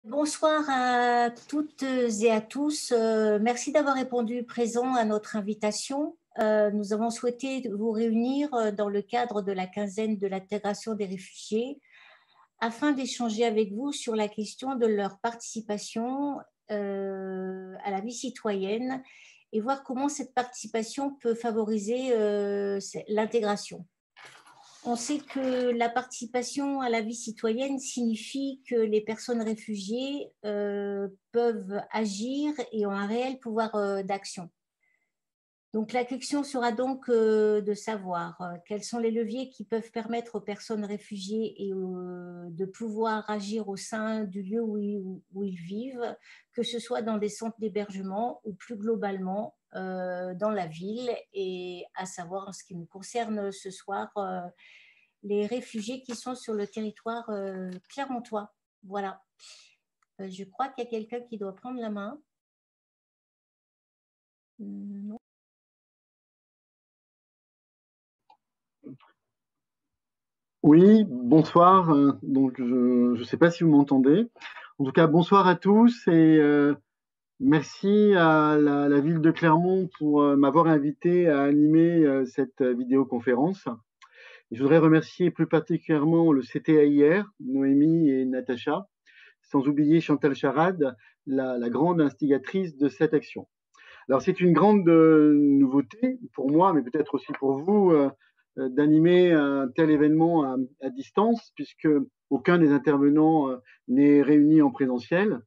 Bonsoir à toutes et à tous. Merci d'avoir répondu présent à notre invitation. Nous avons souhaité vous réunir dans le cadre de la quinzaine de l'intégration des réfugiés afin d'échanger avec vous sur la question de leur participation à la vie citoyenne et voir comment cette participation peut favoriser l'intégration. On sait que la participation à la vie citoyenne signifie que les personnes réfugiées peuvent agir et ont un réel pouvoir d'action. Donc la question sera donc de savoir quels sont les leviers qui peuvent permettre aux personnes réfugiées de pouvoir agir au sein du lieu où ils vivent, que ce soit dans des centres d'hébergement ou plus globalement dans la ville, et à savoir en ce qui nous concerne ce soir, les réfugiés qui sont sur le territoire clermontois. Voilà. Je crois qu'il y a quelqu'un qui doit prendre la main. Non. Oui, bonsoir. Donc, je ne sais pas si vous m'entendez. En tout cas, bonsoir à tous et merci à la ville de Clermont pour m'avoir invité à animer cette vidéoconférence. Je voudrais remercier plus particulièrement le CTAIR, Noémie et Natacha, sans oublier Chantal Charade, la grande instigatrice de cette action. Alors, c'est une grande nouveauté pour moi, mais peut-être aussi pour vous, d'animer un tel événement à distance, puisque aucun des intervenants n'est réuni en présentiel,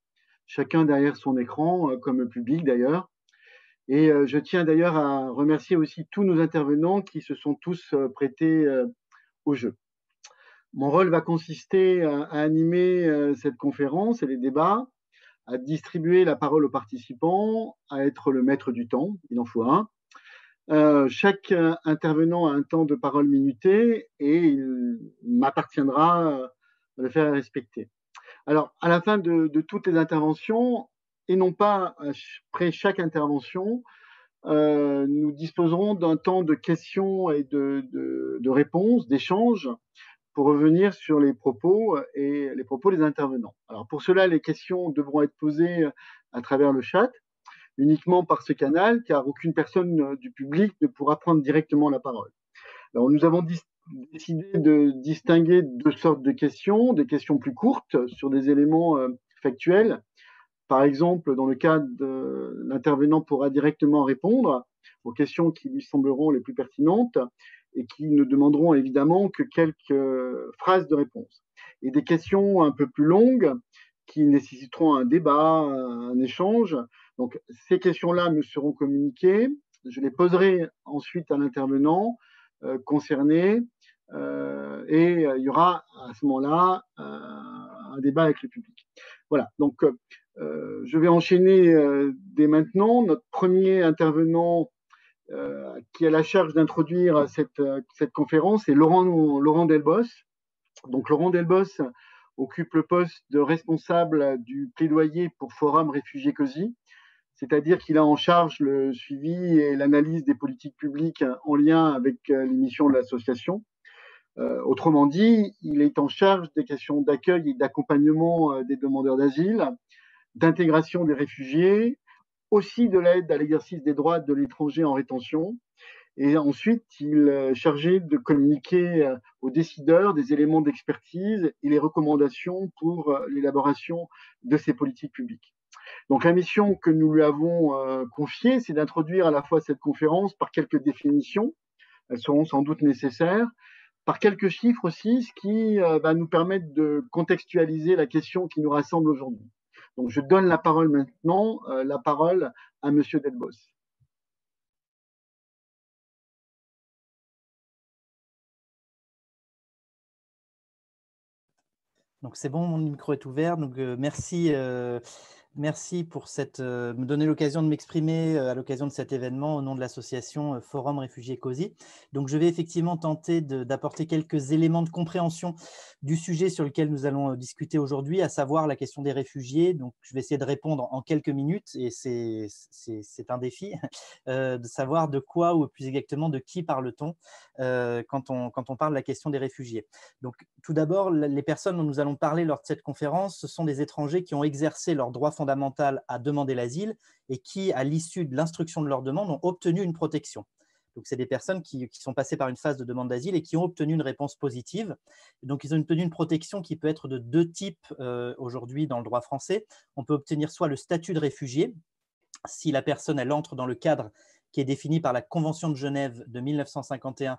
chacun derrière son écran, comme le public d'ailleurs. Et je tiens d'ailleurs à remercier aussi tous nos intervenants qui se sont tous prêtés au jeu. Mon rôle va consister à animer cette conférence et les débats, à distribuer la parole aux participants, à être le maître du temps, il en faut un. Chaque intervenant a un temps de parole minuté et il m'appartiendra de le faire respecter. Alors, à la fin de toutes les interventions, et non pas après chaque intervention, nous disposerons d'un temps de questions et de réponses, d'échanges, pour revenir sur les propos et les propos des intervenants. Alors, pour cela, les questions devront être posées à travers le chat, uniquement par ce canal, car aucune personne du public ne pourra prendre directement la parole. Alors, nous avons décidé de distinguer deux sortes de questions, des questions plus courtes sur des éléments factuels. Par exemple, dans le cas de l'intervenant pourra directement répondre aux questions qui lui sembleront les plus pertinentes et qui ne demanderont évidemment que quelques phrases de réponse. Et des questions un peu plus longues qui nécessiteront un débat, un échange. Donc, ces questions-là me seront communiquées. Je les poserai ensuite à l'intervenant concerné et il y aura à ce moment-là un débat avec le public. Voilà, donc je vais enchaîner dès maintenant. Notre premier intervenant qui a la charge d'introduire cette conférence est Laurent Delbos. Donc Laurent Delbos occupe le poste de responsable du plaidoyer pour Forum Réfugiés COSI, c'est-à-dire qu'il a en charge le suivi et l'analyse des politiques publiques en lien avec les missions de l'association. Autrement dit, il est en charge des questions d'accueil et d'accompagnement des demandeurs d'asile, d'intégration des réfugiés, aussi de l'aide à l'exercice des droits de l'étranger en rétention. Et ensuite, il est chargé de communiquer aux décideurs des éléments d'expertise et les recommandations pour l'élaboration de ces politiques publiques. Donc la mission que nous lui avons confiée, c'est d'introduire à la fois cette conférence par quelques définitions, elles seront sans doute nécessaires, par quelques chiffres aussi, ce qui va nous permettre de contextualiser la question qui nous rassemble aujourd'hui. Donc je donne la parole maintenant, la parole à Monsieur Delbos. Donc c'est bon, mon micro est ouvert. Donc merci Merci pour me donner l'occasion de m'exprimer à l'occasion de cet événement au nom de l'association Forum Réfugiés COSI. Donc, je vais effectivement tenter d'apporter quelques éléments de compréhension du sujet sur lequel nous allons discuter aujourd'hui, à savoir la question des réfugiés. Donc, je vais essayer de répondre en quelques minutes et c'est un défi de savoir de quoi ou plus exactement de qui parle-t-on quand on parle de la question des réfugiés. Donc, tout d'abord, les personnes dont nous allons parler lors de cette conférence, ce sont des étrangers qui ont exercé leur droit fondamental à demander l'asile et qui, à l'issue de l'instruction de leur demande, ont obtenu une protection. Donc, c'est des personnes qui sont passées par une phase de demande d'asile et qui ont obtenu une réponse positive. Donc, ils ont obtenu une protection qui peut être de deux types aujourd'hui dans le droit français. On peut obtenir soit le statut de réfugié, si la personne elle entre dans le cadre qui est défini par la Convention de Genève de 1951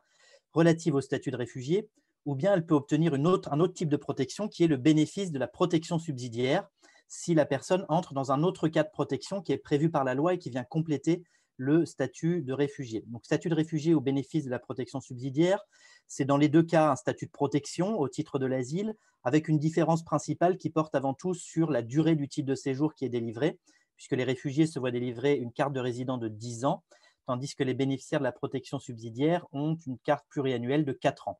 relative au statut de réfugié, ou bien elle peut obtenir un autre type de protection qui est le bénéfice de la protection subsidiaire si la personne entre dans un autre cas de protection qui est prévu par la loi et qui vient compléter le statut de réfugié. Donc, statut de réfugié au bénéfice de la protection subsidiaire, c'est dans les deux cas un statut de protection au titre de l'asile, avec une différence principale qui porte avant tout sur la durée du titre de séjour qui est délivré, puisque les réfugiés se voient délivrer une carte de résident de 10 ans, tandis que les bénéficiaires de la protection subsidiaire ont une carte pluriannuelle de 4 ans.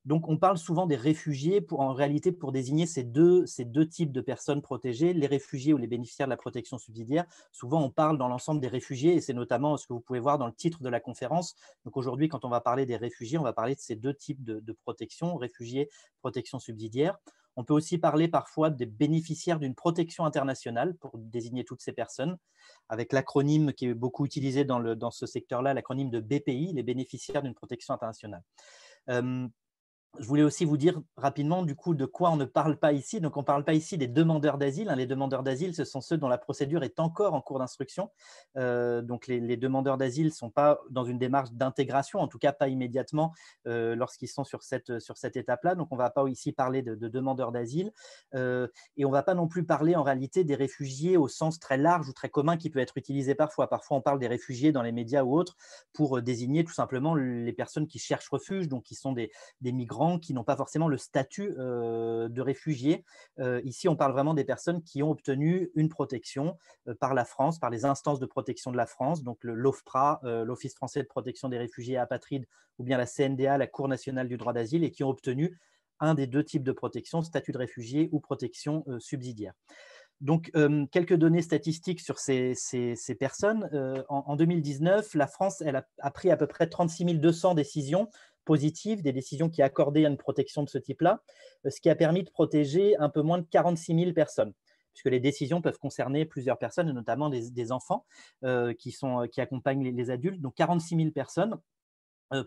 Donc, on parle souvent des réfugiés en réalité pour désigner ces deux types de personnes protégées, les réfugiés ou les bénéficiaires de la protection subsidiaire. Souvent, on parle dans l'ensemble des réfugiés et c'est notamment ce que vous pouvez voir dans le titre de la conférence. Donc, aujourd'hui, quand on va parler des réfugiés, on va parler de ces deux types de protection, réfugiés, protection subsidiaire. On peut aussi parler parfois des bénéficiaires d'une protection internationale pour désigner toutes ces personnes, avec l'acronyme qui est beaucoup utilisé dans ce secteur-là, l'acronyme de BPI, les bénéficiaires d'une protection internationale. Je voulais aussi vous dire rapidement du coup de quoi on ne parle pas ici. Donc, on ne parle pas ici des demandeurs d'asile. Les demandeurs d'asile, ce sont ceux dont la procédure est encore en cours d'instruction. Donc, les demandeurs d'asile ne sont pas dans une démarche d'intégration, en tout cas pas immédiatement lorsqu'ils sont sur cette étape-là. Donc, on ne va pas ici parler de demandeurs d'asile et on ne va pas non plus parler en réalité des réfugiés au sens très large ou très commun qui peut être utilisé parfois. Parfois, on parle des réfugiés dans les médias ou autres pour désigner tout simplement les personnes qui cherchent refuge, donc qui sont des migrants qui n'ont pas forcément le statut de réfugiés. Ici, on parle vraiment des personnes qui ont obtenu une protection par la France, par les instances de protection de la France, donc l'OFPRA, l'Office français de protection des réfugiés et apatrides, ou bien la CNDA, la Cour nationale du droit d'asile, et qui ont obtenu un des deux types de protection, statut de réfugié ou protection subsidiaire. Donc, quelques données statistiques sur ces personnes. En 2019, la France a pris à peu près 36 200 décisions positives, des décisions qui accordaient une protection de ce type-là, ce qui a permis de protéger un peu moins de 46 000 personnes, puisque les décisions peuvent concerner plusieurs personnes, et notamment des enfants qui accompagnent les adultes. Donc, 46 000 personnes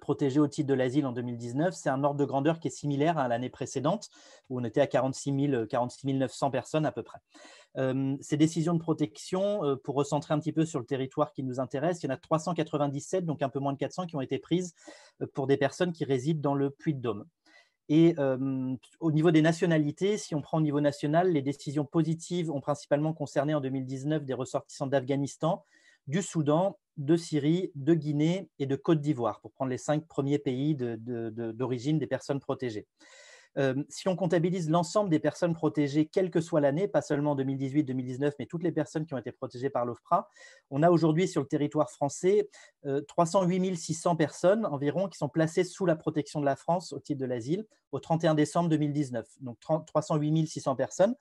protégés au titre de l'asile en 2019. C'est un ordre de grandeur qui est similaire à l'année précédente, où on était à 46 900 personnes à peu près. Ces décisions de protection, pour recentrer un petit peu sur le territoire qui nous intéresse, il y en a 397, donc un peu moins de 400, qui ont été prises pour des personnes qui résident dans le Puy-de-Dôme. Et au niveau des nationalités, si on prend au niveau national, les décisions positives ont principalement concerné en 2019 des ressortissants d'Afghanistan, du Soudan, de Syrie, de Guinée et de Côte d'Ivoire, pour prendre les 5 premiers pays d'origine des personnes protégées. Si on comptabilise l'ensemble des personnes protégées, quelle que soit l'année, pas seulement 2018-2019, mais toutes les personnes qui ont été protégées par l'OFPRA, on a aujourd'hui sur le territoire français 308 600 personnes environ qui sont placées sous la protection de la France au titre de l'asile au 31 décembre 2019. Donc 308 600 personnes.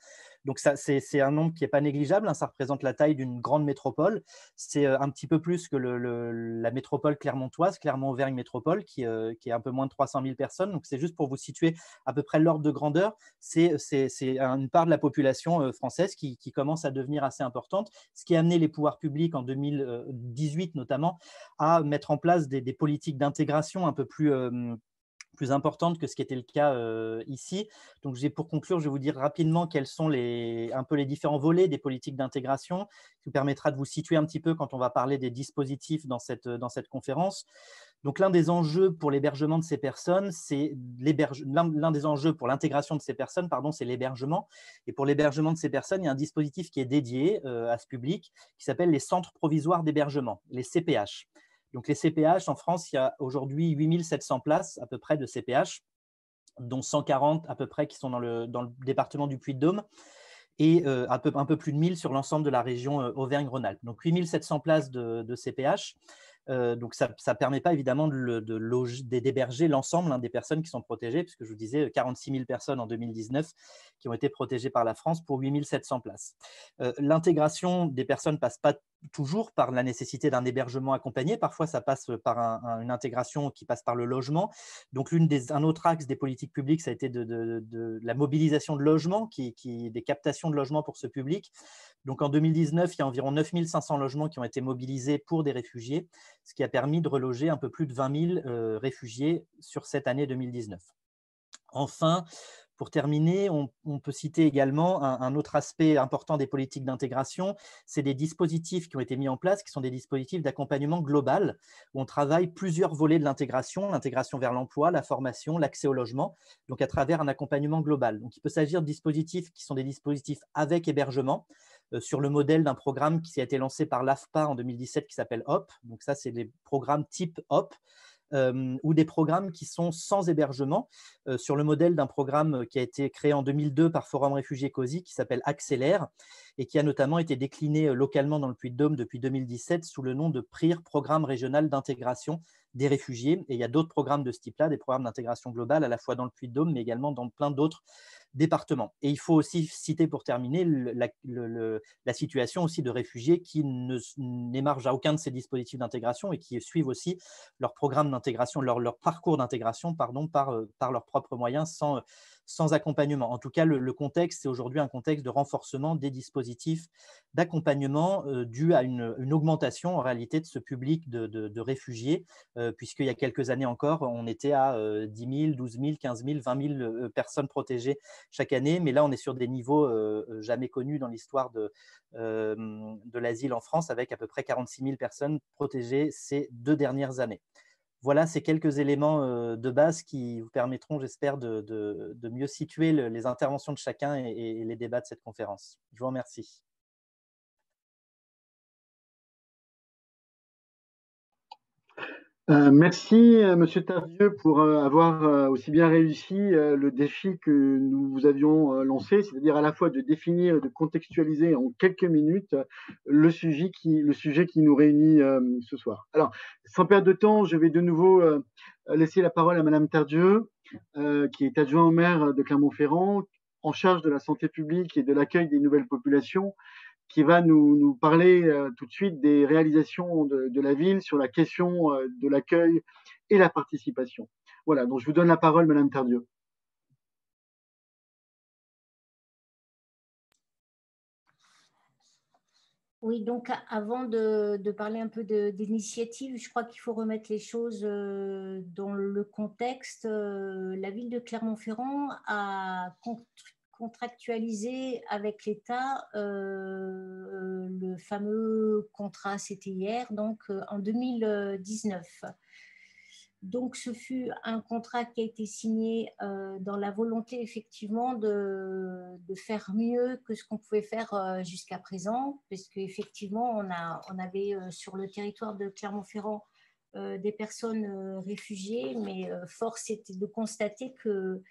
Donc c'est un nombre qui n'est pas négligeable, hein, ça représente la taille d'une grande métropole. C'est un petit peu plus que la métropole clermontoise, Clermont-Auvergne Métropole, qui est un peu moins de 300 000 personnes. Donc c'est juste pour vous situer à peu près l'ordre de grandeur. C'est une part de la population française qui commence à devenir assez importante, ce qui a amené les pouvoirs publics en 2018 notamment à mettre en place des politiques d'intégration un peu plus importante que ce qui était le cas ici. Donc, pour conclure, je vais vous dire rapidement quels sont un peu les différents volets des politiques d'intégration, qui vous permettra de vous situer un petit peu quand on va parler des dispositifs dans cette conférence. Donc, l'un des enjeux pour l'hébergement de ces personnes, l'un des enjeux pour l'intégration de ces personnes, pardon, c'est l'hébergement. Et pour l'hébergement de ces personnes, il y a un dispositif qui est dédié à ce public, qui s'appelle les centres provisoires d'hébergement, les CPH. Donc, les CPH, en France, il y a aujourd'hui 8 700 places à peu près de CPH, dont 140 à peu près qui sont dans le département du Puy-de-Dôme. et un peu plus de 1000 sur l'ensemble de la région Auvergne-Rhône-Alpes. Donc 8700 places de CPH. Donc ça ne permet pas évidemment d'héberger l'ensemble des personnes qui sont protégées, puisque je vous disais 46 000 personnes en 2019 qui ont été protégées par la France pour 8700 places. L'intégration des personnes ne passe pas toujours par la nécessité d'un hébergement accompagné. Parfois, ça passe par une intégration qui passe par le logement. Donc, un autre axe des politiques publiques, ça a été de la mobilisation de logements, des captations de logements pour ce public. Donc, en 2019, il y a environ 9 500 logements qui ont été mobilisés pour des réfugiés, ce qui a permis de reloger un peu plus de 20 000 réfugiés sur cette année 2019. Enfin, pour terminer, on peut citer également un autre aspect important des politiques d'intégration, c'est des dispositifs qui ont été mis en place, qui sont des dispositifs d'accompagnement global, où on travaille plusieurs volets de l'intégration vers l'emploi, la formation, l'accès au logement, donc à travers un accompagnement global. Donc, il peut s'agir de dispositifs qui sont des dispositifs avec hébergement, sur le modèle d'un programme qui a été lancé par l'AFPA en 2017 qui s'appelle HOP. Donc ça, c'est des programmes type HOP. Ou des programmes qui sont sans hébergement, sur le modèle d'un programme qui a été créé en 2002 par Forum Réfugiés COSI, qui s'appelle Accélère, et qui a notamment été décliné localement dans le Puy-de-Dôme depuis 2017 sous le nom de PRIR, Programme régional d'intégration des réfugiés. Et il y a d'autres programmes de ce type-là, des programmes d'intégration globale, à la fois dans le Puy-de-Dôme, mais également dans plein d'autres départements. Et il faut aussi citer, pour terminer, la situation aussi de réfugiés qui n'émargent à aucun de ces dispositifs d'intégration et qui suivent aussi leur programme d'intégration, leur parcours d'intégration par leurs propres moyens, sans accompagnement. En tout cas, le contexte, c'est aujourd'hui un contexte de renforcement des dispositifs d'accompagnement dû à une augmentation en réalité de ce public de réfugiés, puisqu'il y a quelques années encore, on était à 10 000, 12 000, 15 000, 20 000 personnes protégées chaque année, mais là, on est sur des niveaux jamais connus dans l'histoire de l'asile en France, avec à peu près 46 000 personnes protégées ces 2 dernières années. Voilà ces quelques éléments de base qui vous permettront, j'espère, de mieux situer les interventions de chacun et les débats de cette conférence. Je vous remercie. Merci, Monsieur Tardieu, pour avoir aussi bien réussi le défi que nous vous avions lancé, c'est-à-dire à la fois de définir et de contextualiser en quelques minutes le sujet qui nous réunit ce soir. Alors, sans perdre de temps, je vais de nouveau laisser la parole à Madame Tardieu, qui est adjointe au maire de Clermont-Ferrand, en charge de la santé publique et de l'accueil des nouvelles populations, qui va nous parler tout de suite des réalisations de la ville sur la question de l'accueil et la participation. Voilà, donc je vous donne la parole, Madame Tardieu. Oui, donc avant de parler un peu d'initiative, je crois qu'il faut remettre les choses dans le contexte. La ville de Clermont-Ferrand a contractualisé avec l'État le fameux contrat CTIR donc, en 2019. Donc, ce fut un contrat qui a été signé dans la volonté, effectivement, de faire mieux que ce qu'on pouvait faire jusqu'à présent, puisque effectivement, on avait sur le territoire de Clermont-Ferrand des personnes réfugiées, mais force était de constater que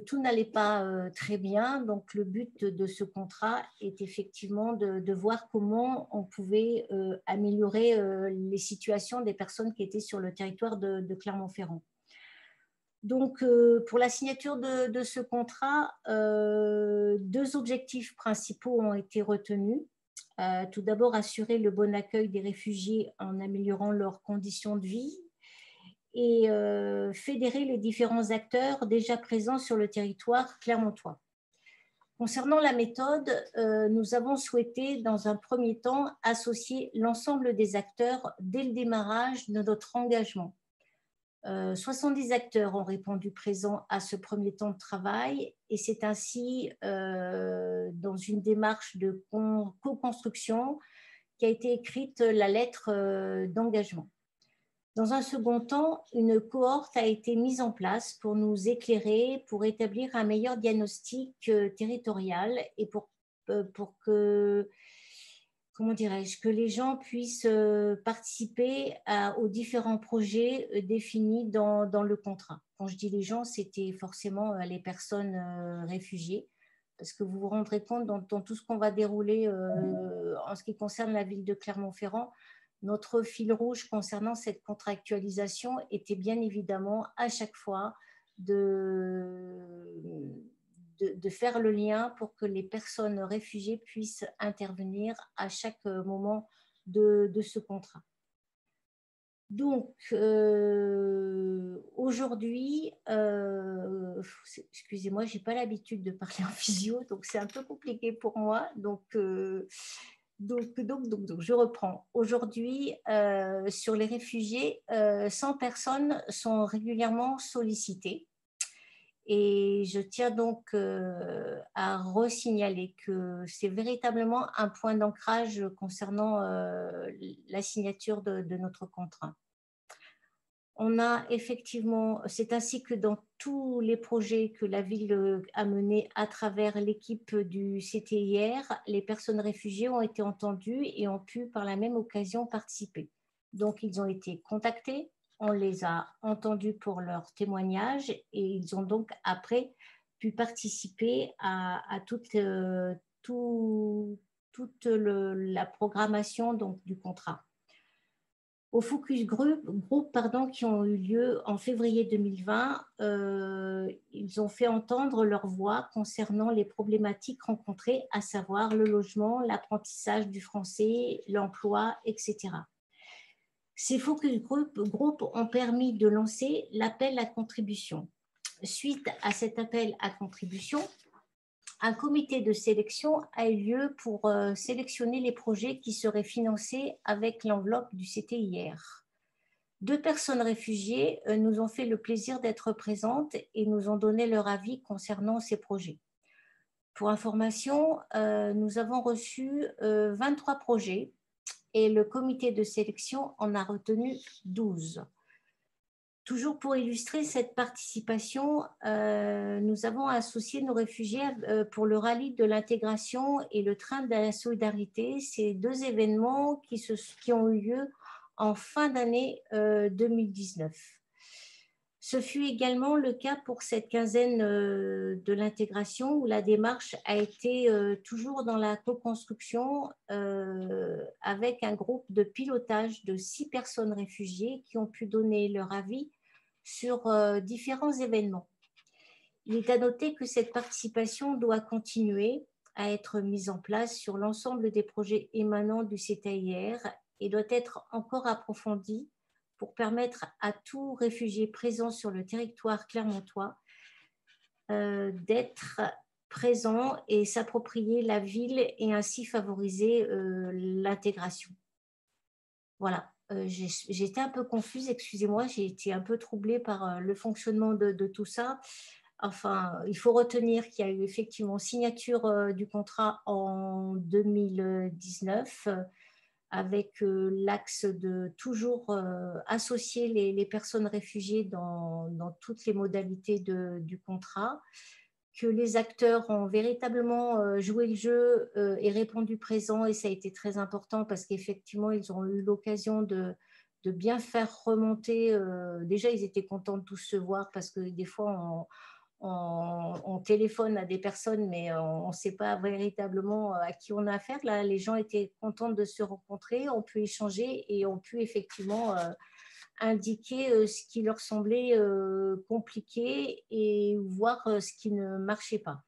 tout n'allait pas très bien. Donc, le but de ce contrat est effectivement de voir comment on pouvait améliorer les situations des personnes qui étaient sur le territoire de Clermont-Ferrand. Donc, pour la signature de ce contrat, 2 objectifs principaux ont été retenus. Tout d'abord, assurer le bon accueil des réfugiés en améliorant leurs conditions de vie, et fédérer les différents acteurs déjà présents sur le territoire clermontois. Concernant la méthode, nous avons souhaité, dans un premier temps, associer l'ensemble des acteurs dès le démarrage de notre engagement. 70 acteurs ont répondu présents à ce premier temps de travail, et c'est ainsi, dans une démarche de co-construction, qu'a été écrite la lettre d'engagement. Dans un second temps, une cohorte a été mise en place pour nous éclairer, pour établir un meilleur diagnostic territorial et pour que, comment dirais-je, que les gens puissent participer aux différents projets définis dans le contrat. Quand je dis les gens, c'était forcément les personnes réfugiées, parce que vous vous rendrez compte dans tout ce qu'on va dérouler en ce qui concerne la ville de Clermont-Ferrand, notre fil rouge concernant cette contractualisation était bien évidemment à chaque fois de faire le lien pour que les personnes réfugiées puissent intervenir à chaque moment de ce contrat. Donc, aujourd'hui, excusez-moi, je n'ai pas l'habitude de parler en physio, donc c'est un peu compliqué pour moi. Donc, je reprends. Aujourd'hui, sur les réfugiés, 100 personnes sont régulièrement sollicitées. Et je tiens donc à resignaler que c'est véritablement un point d'ancrage concernant la signature de notre contrat. On a effectivement, c'est ainsi que dans tous les projets que la ville a menés à travers l'équipe du CTIR, les personnes réfugiées ont été entendues et ont pu par la même occasion participer. Donc ils ont été contactés, on les a entendus pour leur témoignage et ils ont donc après pu participer à toute la programmation donc, du contrat. Au focus group qui ont eu lieu en février 2020, ils ont fait entendre leur voix concernant les problématiques rencontrées, à savoir le logement, l'apprentissage du français, l'emploi, etc. Ces focus group ont permis de lancer l'appel à contribution. Suite à cet appel à contribution, un comité de sélection a eu lieu pour sélectionner les projets qui seraient financés avec l'enveloppe du CTIR. 2 personnes réfugiées nous ont fait le plaisir d'être présentes et nous ont donné leur avis concernant ces projets. Pour information, nous avons reçu 23 projets et le comité de sélection en a retenu 12. Toujours pour illustrer cette participation, nous avons associé nos réfugiés pour le rallye de l'intégration et le train de la solidarité, ces 2 événements qui ont eu lieu en fin d'année 2019. Ce fut également le cas pour cette quinzaine de l'intégration où la démarche a été toujours dans la co-construction avec un groupe de pilotage de 6 personnes réfugiées qui ont pu donner leur avis sur différents événements. Il est à noter que cette participation doit continuer à être mise en place sur l'ensemble des projets émanant du CTIR et doit être encore approfondie pour permettre à tout réfugié présent sur le territoire clermontois d'être présent et s'approprier la ville et ainsi favoriser l'intégration. Voilà. J'étais un peu confuse, excusez-moi, j'ai été un peu troublée par le fonctionnement de tout ça. Enfin, il faut retenir qu'il y a eu effectivement signature du contrat en 2019 avec l'axe de toujours associer les personnes réfugiées dans toutes les modalités du contrat, que les acteurs ont véritablement joué le jeu et répondu présent, et ça a été très important parce qu'effectivement, ils ont eu l'occasion de bien faire remonter. Déjà, ils étaient contents de tous se voir parce que des fois, on téléphone à des personnes, mais on ne sait pas véritablement à qui on a affaire. Là, les gens étaient contents de se rencontrer, ont pu échanger et ont pu effectivement indiquer ce qui leur semblait compliqué et voir ce qui ne marchait pas.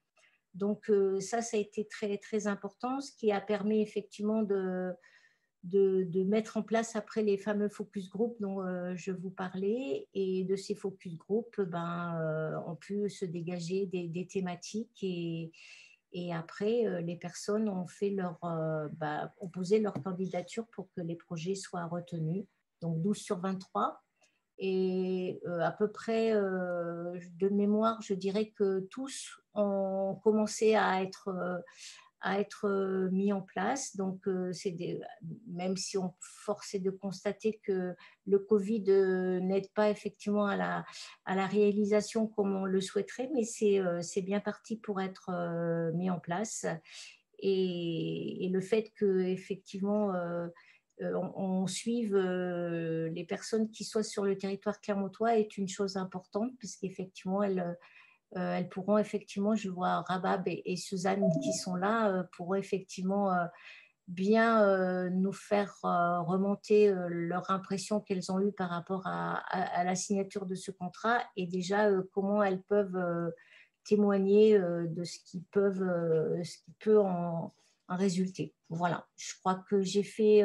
Donc ça a été très, très important, ce qui a permis effectivement de mettre en place après les fameux focus group dont je vous parlais. Et de ces focus group, ont pu se dégager des thématiques et après, les personnes ont ont posé leur candidature pour que les projets soient retenus. Donc 12 sur 23. Et à peu près de mémoire, je dirais que tous ont commencé à être mis en place. Donc, même si on forçait de constater que le Covid n'aide pas effectivement à la réalisation comme on le souhaiterait, mais c'est bien parti pour être mis en place. Et le fait qu'effectivement, on suive les personnes qui soient sur le territoire clermontois est une chose importante, puisqu'effectivement, elles pourront effectivement, je vois Rabab et Suzanne qui sont là, pourront effectivement bien nous faire remonter leur impression qu'elles ont eue par rapport à la signature de ce contrat et déjà comment elles peuvent témoigner de ce qui peut en résulter. Voilà, je crois que j'ai fait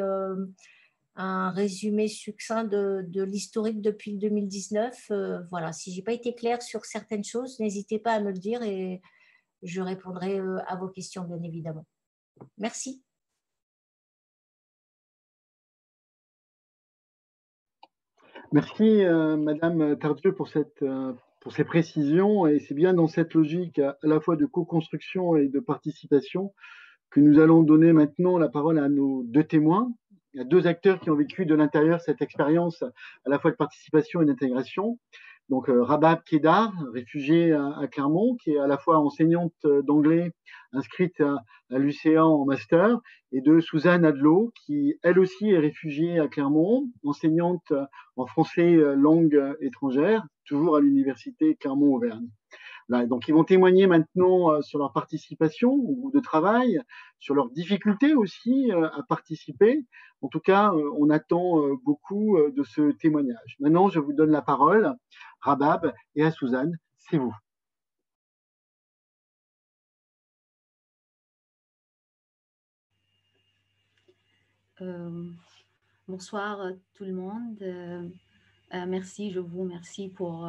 un résumé succinct de l'historique depuis 2019. Voilà, si je n'ai pas été claire sur certaines choses, n'hésitez pas à me le dire et je répondrai à vos questions, bien évidemment. Merci. Merci, Madame Tardieu, pour ces précisions. Et c'est bien dans cette logique à la fois de co-construction et de participation que nous allons donner maintenant la parole à nos deux témoins. Il y a deux acteurs qui ont vécu de l'intérieur cette expérience à la fois de participation et d'intégration. Donc, Rabab Kedar, réfugiée à Clermont, qui est à la fois enseignante d'anglais inscrite à l'UCA en master, et de Suzanne Adelot, qui elle aussi est réfugiée à Clermont, enseignante en français langue étrangère, toujours à l'université Clermont-Auvergne. Là, donc, ils vont témoigner maintenant sur leur participation au groupe de travail, sur leurs difficultés aussi à participer. En tout cas, on attend beaucoup de ce témoignage. Maintenant, je vous donne la parole, Rabab, et à Suzanne, c'est vous. Bonsoir tout le monde. Merci, je vous remercie pour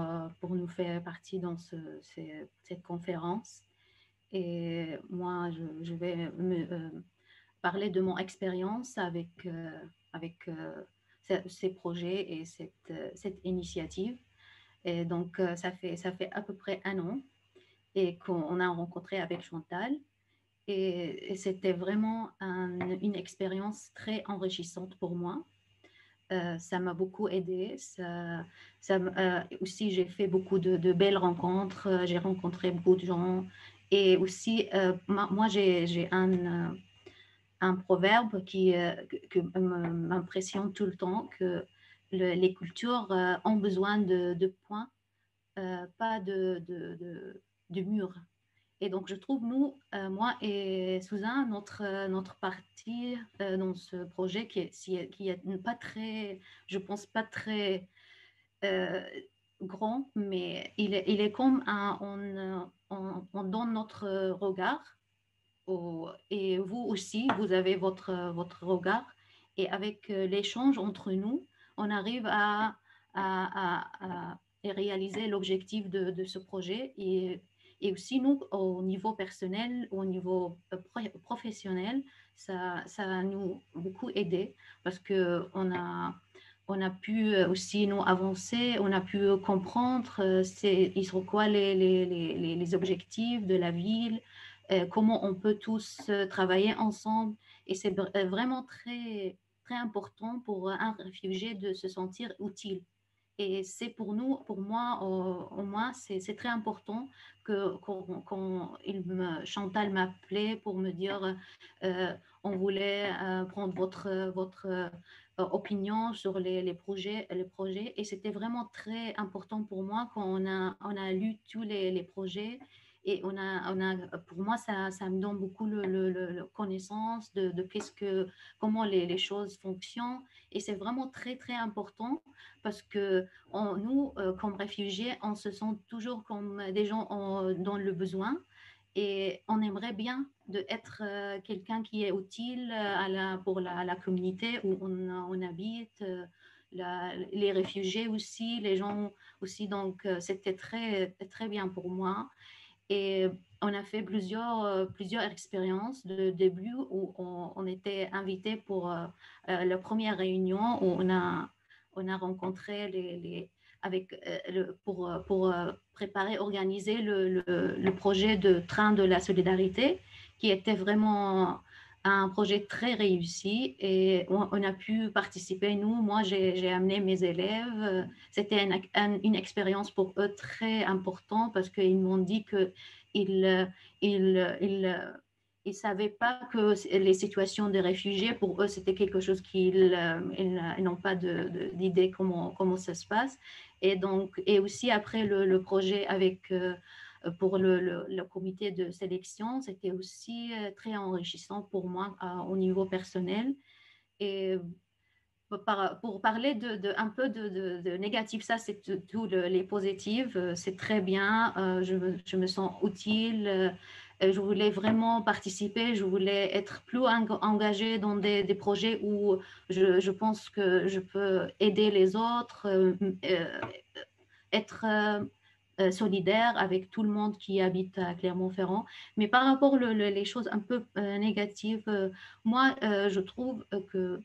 nous faire partie dans cette conférence. Et moi, je vais parler de mon expérience avec ces projets et cette initiative. Et donc, ça fait à peu près 1 an et qu'on a rencontré avec Chantal. Et c'était vraiment une expérience très enrichissante pour moi. Ça m'a beaucoup aidée. Aussi, j'ai fait beaucoup de belles rencontres. J'ai rencontré beaucoup de gens. Et aussi, moi, j'ai un proverbe que m'impressionne tout le temps, que les cultures ont besoin de points, pas de murs. Et donc, je trouve, moi et Suzanne, notre partie dans ce projet qui est pas très, je pense, pas très grand, mais il est comme on donne notre regard. Et vous aussi, vous avez votre regard. Et avec l'échange entre nous, on arrive à réaliser l'objectif de ce projet. Et aussi, nous, au niveau personnel, au niveau professionnel, ça nous a beaucoup aidé parce qu'on a pu aussi nous avancer, on a pu comprendre ils sont quoi les objectifs de la ville, comment on peut tous travailler ensemble. Et c'est vraiment très, très important pour un réfugié de se sentir utile. Et c'est pour nous, pour moi, au moins, c'est très important quand Chantal m'appelait pour me dire on voulait prendre votre opinion sur les projets. Et c'était vraiment très important pour moi quand on a lu tous les projets. Et pour moi, ça me donne beaucoup le connaissance de comment les choses fonctionnent. Et c'est vraiment très, très important parce que nous, comme réfugiés, on se sent toujours comme des gens dans le besoin et on aimerait bien être quelqu'un qui est utile pour la communauté où on habite, les réfugiés aussi, les gens aussi. Donc, c'était très, très bien pour moi. Et on a fait plusieurs expériences de début où on était invité pour la première réunion où on a rencontré pour préparer, organiser le projet de train de la solidarité qui était vraiment un projet très réussi et on a pu participer. Moi, j'ai amené mes élèves. C'était une expérience pour eux très importante parce qu'ils m'ont dit qu'ils ne savaient pas que les situations des réfugiés, pour eux, c'était quelque chose qu'ils n'ont pas d'idée comment ça se passe. Et aussi après le projet avec pour le comité de sélection, c'était aussi très enrichissant pour moi au niveau personnel. Et pour parler un peu de négatif, ça c'est tout les positifs, c'est très bien, je me sens utile, je voulais vraiment participer, je voulais être plus engagée dans des projets où je pense que je peux aider les autres, être solidaire avec tout le monde qui habite à Clermont-Ferrand. Mais par rapport les choses un peu négatives, moi, je trouve que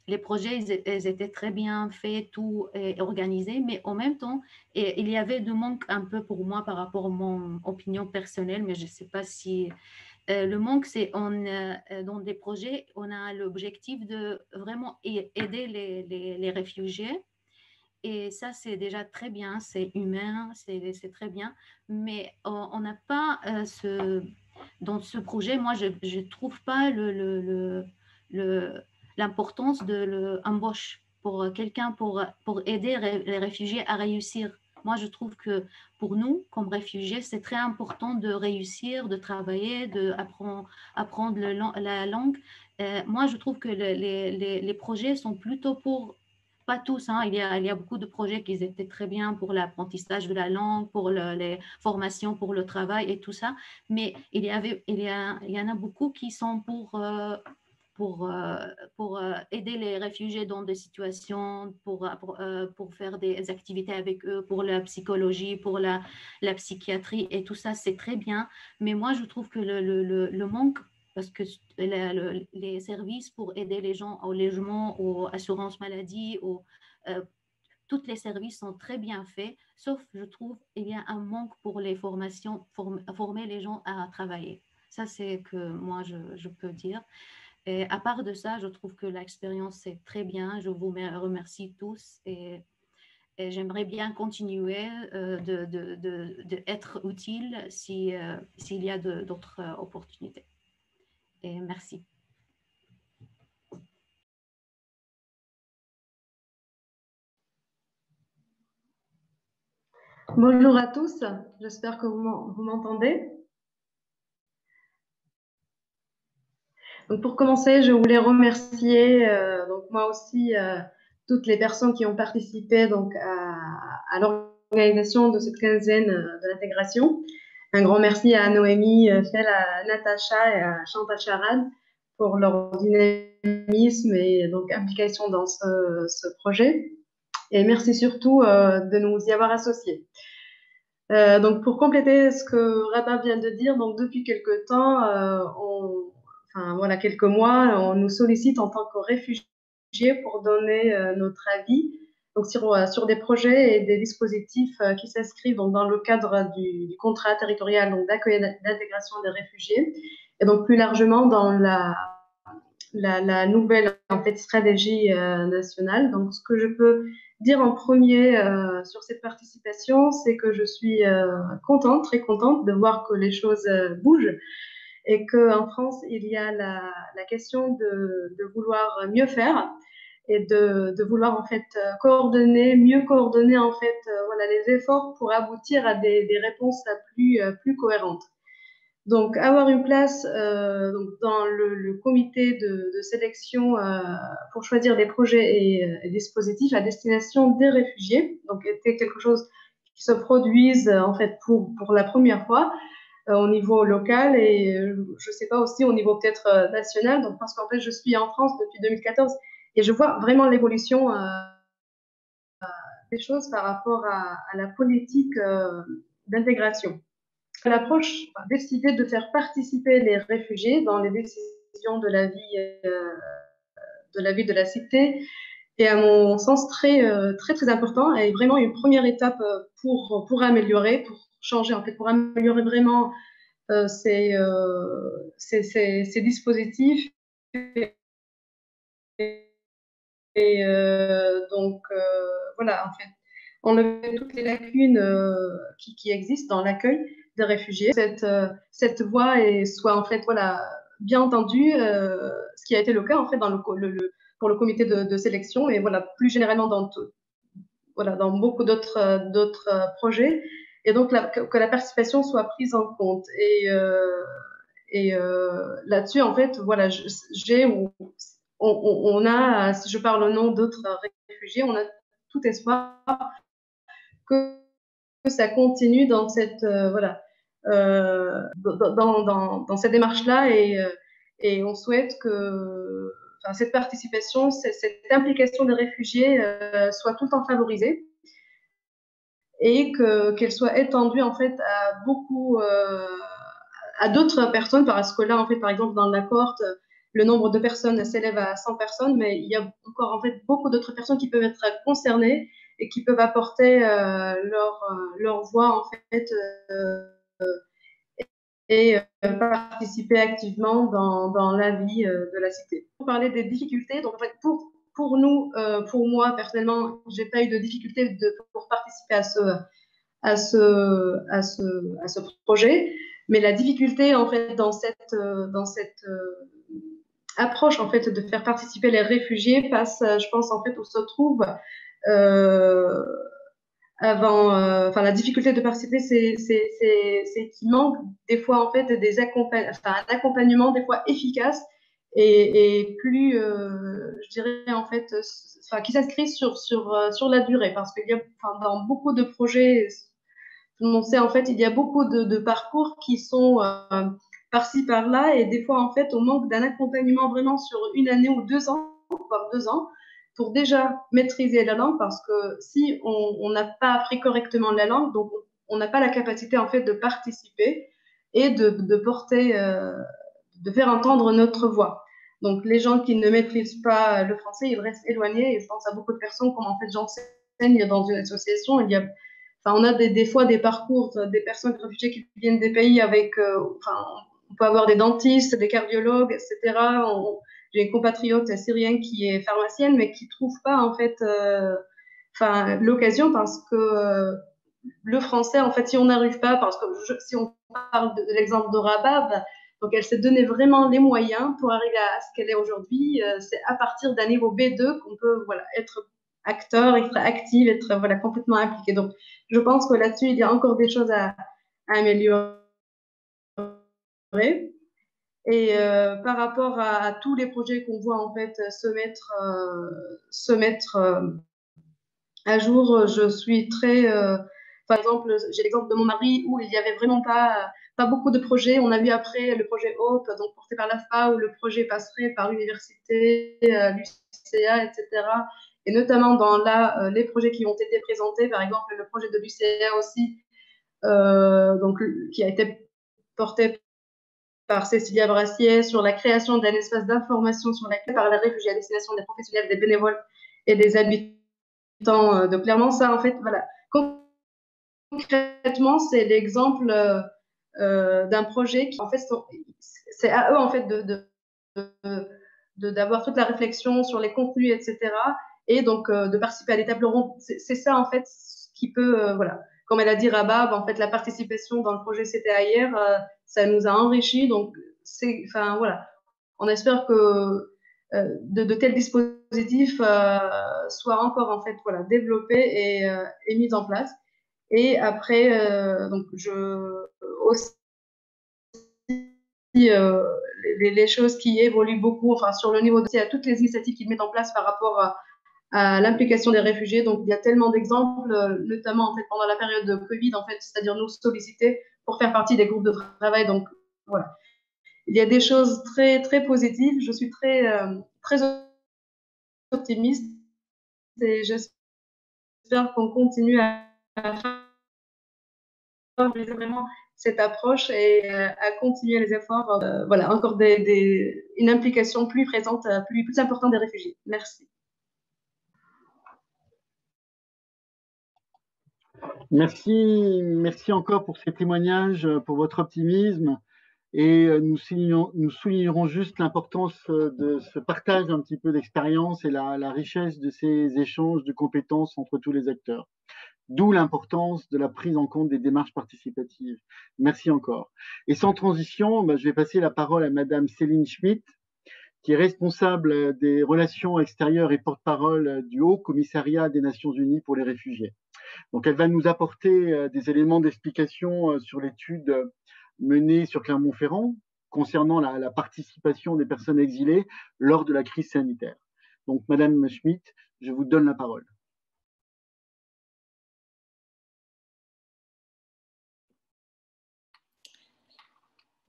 les projets, ils étaient très bien faits, tout est organisé, mais en même temps, il y avait de manque un peu pour moi par rapport à mon opinion personnelle, mais je ne sais pas si... le manque, c'est dans des projets, on a l'objectif de vraiment aider les réfugiés. Et ça, c'est déjà très bien, c'est humain, c'est très bien. Mais on n'a pas dans ce projet, moi, je ne trouve pas l'importance de l'embauche pour quelqu'un pour aider les réfugiés à réussir. Moi, je trouve que pour nous, comme réfugiés, c'est très important de réussir, de travailler, d'apprendre la langue. Moi, je trouve que les projets sont plutôt pour pas tous, hein. Il y a beaucoup de projets qui étaient très bien pour l'apprentissage de la langue, pour les formations, pour le travail et tout ça. Mais il y en a beaucoup qui sont pour aider les réfugiés dans des situations, pour faire des activités avec eux, pour la psychologie, pour la psychiatrie et tout ça, c'est très bien. Mais moi, je trouve que le manque, parce que les services pour aider les gens au logement, aux assurances maladie, tous les services sont très bien faits, sauf, je trouve, il y a un manque pour les formations, former les gens à travailler. Ça, c'est que moi, je peux dire. Et à part de ça, je trouve que l'expérience est très bien. Je vous remercie tous et j'aimerais bien continuer d'être utile s'il y a d'autres opportunités. Et merci. Bonjour à tous, j'espère que vous m'entendez. Donc pour commencer, je voulais remercier donc moi aussi toutes les personnes qui ont participé donc à l'organisation de cette quinzaine de l'intégration. Un grand merci à Noémie, à Natacha et à Chantal Charade pour leur dynamisme et donc implication dans ce projet. Et merci surtout de nous y avoir associés. Donc pour compléter ce que Rabat vient de dire, donc depuis quelques temps, quelques mois, on nous sollicite en tant que réfugiés pour donner notre avis donc sur des projets et des dispositifs qui s'inscrivent donc dans le cadre du contrat territorial donc d'accueil et d'intégration des réfugiés et donc plus largement dans la nouvelle en fait stratégie nationale. Donc ce que je peux dire en premier sur cette participation, c'est que je suis contente, très contente de voir que les choses bougent et qu'en France, il y a la question de vouloir mieux faire et de vouloir en fait mieux coordonner en fait les efforts pour aboutir à des réponses plus cohérentes. Donc, avoir une place donc dans le comité de sélection pour choisir des projets et dispositifs à destination des réfugiés, donc était quelque chose qui se produise en fait pour la première fois au niveau local et je sais pas aussi au niveau peut-être national, donc parce qu'en fait je suis en France depuis 2014 et je vois vraiment l'évolution des choses par rapport à la politique d'intégration. L'approche a décidé de faire participer les réfugiés dans les décisions de la vie de la cité est à mon sens très important et vraiment une première étape pour améliorer, pour changer en fait, pour améliorer vraiment ces dispositifs et donc voilà en fait enlever toutes les lacunes qui existent dans l'accueil des réfugiés. Cette voie soit en fait bien entendue, ce qui a été le cas en fait pour le comité de sélection et voilà plus généralement dans beaucoup d'autres projets. et donc que la participation soit prise en compte. Et là-dessus, en fait, voilà, on a, si je parle au nom d'autres réfugiés, on a tout espoir que ça continue dans cette voilà dans cette démarche-là, et on souhaite que cette participation, cette implication des réfugiés soit tout le temps favorisée et qu'elle soit étendue en fait à beaucoup à d'autres personnes, parce que là en fait par exemple dans la cohorte le nombre de personnes s'élève à 100 personnes, mais il y a encore en fait beaucoup d'autres personnes qui peuvent être concernées et qui peuvent apporter leur voix en fait et participer activement dans la vie de la cité. Pour parler des difficultés, donc en fait, pour nous, pour moi personnellement, j'ai pas eu de difficultés pour participer à ce projet, mais la difficulté en fait dans cette approche en fait de faire participer les réfugiés passe, je pense en fait où se trouve la difficulté de participer, c'est qu'il manque des fois en fait un accompagnement des fois efficace et plus, je dirais en fait, qui s'inscrit sur la durée, parce qu'il y a, dans beaucoup de projets, tout le monde sait en fait, il y a beaucoup de parcours qui sont par-ci par-là, et des fois en fait, on manque d'un accompagnement vraiment sur une année ou 2 ans, voire 2 ans, pour déjà maîtriser la langue, parce que si on n'a pas appris correctement la langue, donc on n'a pas la capacité en fait de participer et de porter, de faire entendre notre voix. Donc les gens qui ne maîtrisent pas le français, ils restent éloignés, et je pense à beaucoup de personnes, comme en fait j'enseigne dans une association, on a des fois des parcours, des personnes réfugiées qui viennent des pays avec, on peut avoir des dentistes, des cardiologues, etc. J'ai une compatriote syrienne qui est pharmacienne, mais qui trouve pas en fait, l'occasion, parce que le français, en fait, si on n'arrive pas, parce que si on parle de l'exemple de Rabab, donc elle s'est donné vraiment les moyens pour arriver à ce qu'elle est aujourd'hui. C'est à partir d'un niveau B2 qu'on peut être acteur, être active, être complètement impliqué. Donc je pense que là-dessus, il y a encore des choses à améliorer. Et par rapport à tous les projets qu'on voit en fait se mettre à jour, je suis très par exemple, j'ai l'exemple de mon mari où il n'y avait vraiment pas beaucoup de projets. On a vu après le projet HOPE, donc porté par l'AFPA, où le projet passerait par l'université, l'UCA, etc. Et notamment dans les projets qui ont été présentés, par exemple le projet de l'UCA aussi, donc qui a été porté par Cécilia Brassier sur la création d'un espace d'information sur par les réfugiés à destination des professionnels, des bénévoles et des habitants de Clermont. Ça, en fait, voilà. Concrètement, c'est l'exemple d'un projet qui, en fait, c'est à eux, en fait, d'avoir toute la réflexion sur les contenus, etc. Et donc, de participer à des tables rondes. C'est ça, en fait, ce qui peut, voilà. Comme elle a dit Rabab, en fait, la participation dans le projet C'était hier, ça nous a enrichis. Donc, voilà. On espère que de tels dispositifs soient encore, en fait, développés et mis en place. Et après, donc aussi les choses qui évoluent beaucoup, sur le niveau de toutes les initiatives qu'ils mettent en place par rapport à l'implication des réfugiés. Donc, il y a tellement d'exemples, notamment en fait pendant la période de Covid, en fait, c'est-à-dire nous solliciter pour faire partie des groupes de travail. Donc, voilà. Il y a des choses très, très positives. Je suis très, très optimiste et j'espère qu'on continue à vraiment cette approche et à continuer les efforts. Encore une implication plus présente, plus importante des réfugiés. Merci. Merci encore pour ces témoignages, pour votre optimisme. Et nous soulignerons juste l'importance de ce partage un petit peu d'expérience et la richesse de ces échanges de compétences entre tous les acteurs. D'où l'importance de la prise en compte des démarches participatives. Merci encore. Et sans transition, je vais passer la parole à Madame Céline Schmitt, qui est responsable des relations extérieures et porte-parole du Haut Commissariat des Nations Unies pour les réfugiés. Donc, elle va nous apporter des éléments d'explication sur l'étude menée sur Clermont-Ferrand concernant la participation des personnes exilées lors de la crise sanitaire. Donc, Madame Schmitt, je vous donne la parole.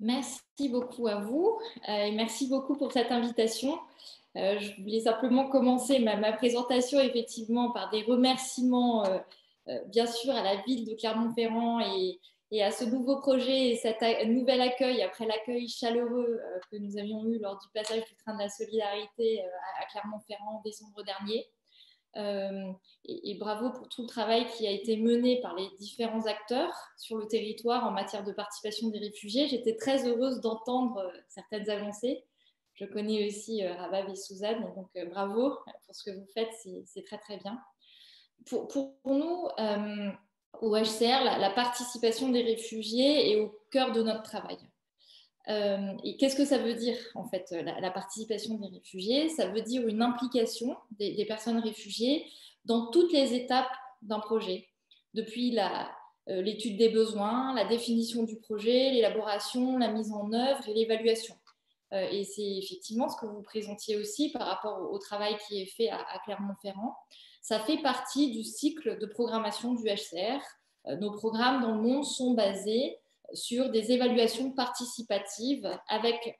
Merci beaucoup à vous et merci beaucoup pour cette invitation. Je voulais simplement commencer ma présentation effectivement par des remerciements bien sûr à la ville de Clermont-Ferrand et à ce nouveau projet et cet nouvel accueil après l'accueil chaleureux que nous avions eu lors du passage du train de la solidarité à Clermont-Ferrand en décembre dernier. Et bravo pour tout le travail qui a été mené par les différents acteurs sur le territoire en matière de participation des réfugiés. J'étais très heureuse d'entendre certaines avancées. Je connais aussi Rabab et Suzanne, et donc bravo pour ce que vous faites, c'est très très bien. Pour nous, au HCR, la participation des réfugiés est au cœur de notre travail. Et qu'est-ce que ça veut dire en fait la participation des réfugiés? Ça veut dire une implication des personnes réfugiées dans toutes les étapes d'un projet, depuis l'étude des besoins, la définition du projet, l'élaboration, la mise en œuvre et l'évaluation. Et c'est effectivement ce que vous présentiez aussi par rapport au travail qui est fait à Clermont-Ferrand. Ça fait partie du cycle de programmation du HCR. Nos programmes dans le monde sont basés sur des évaluations participatives avec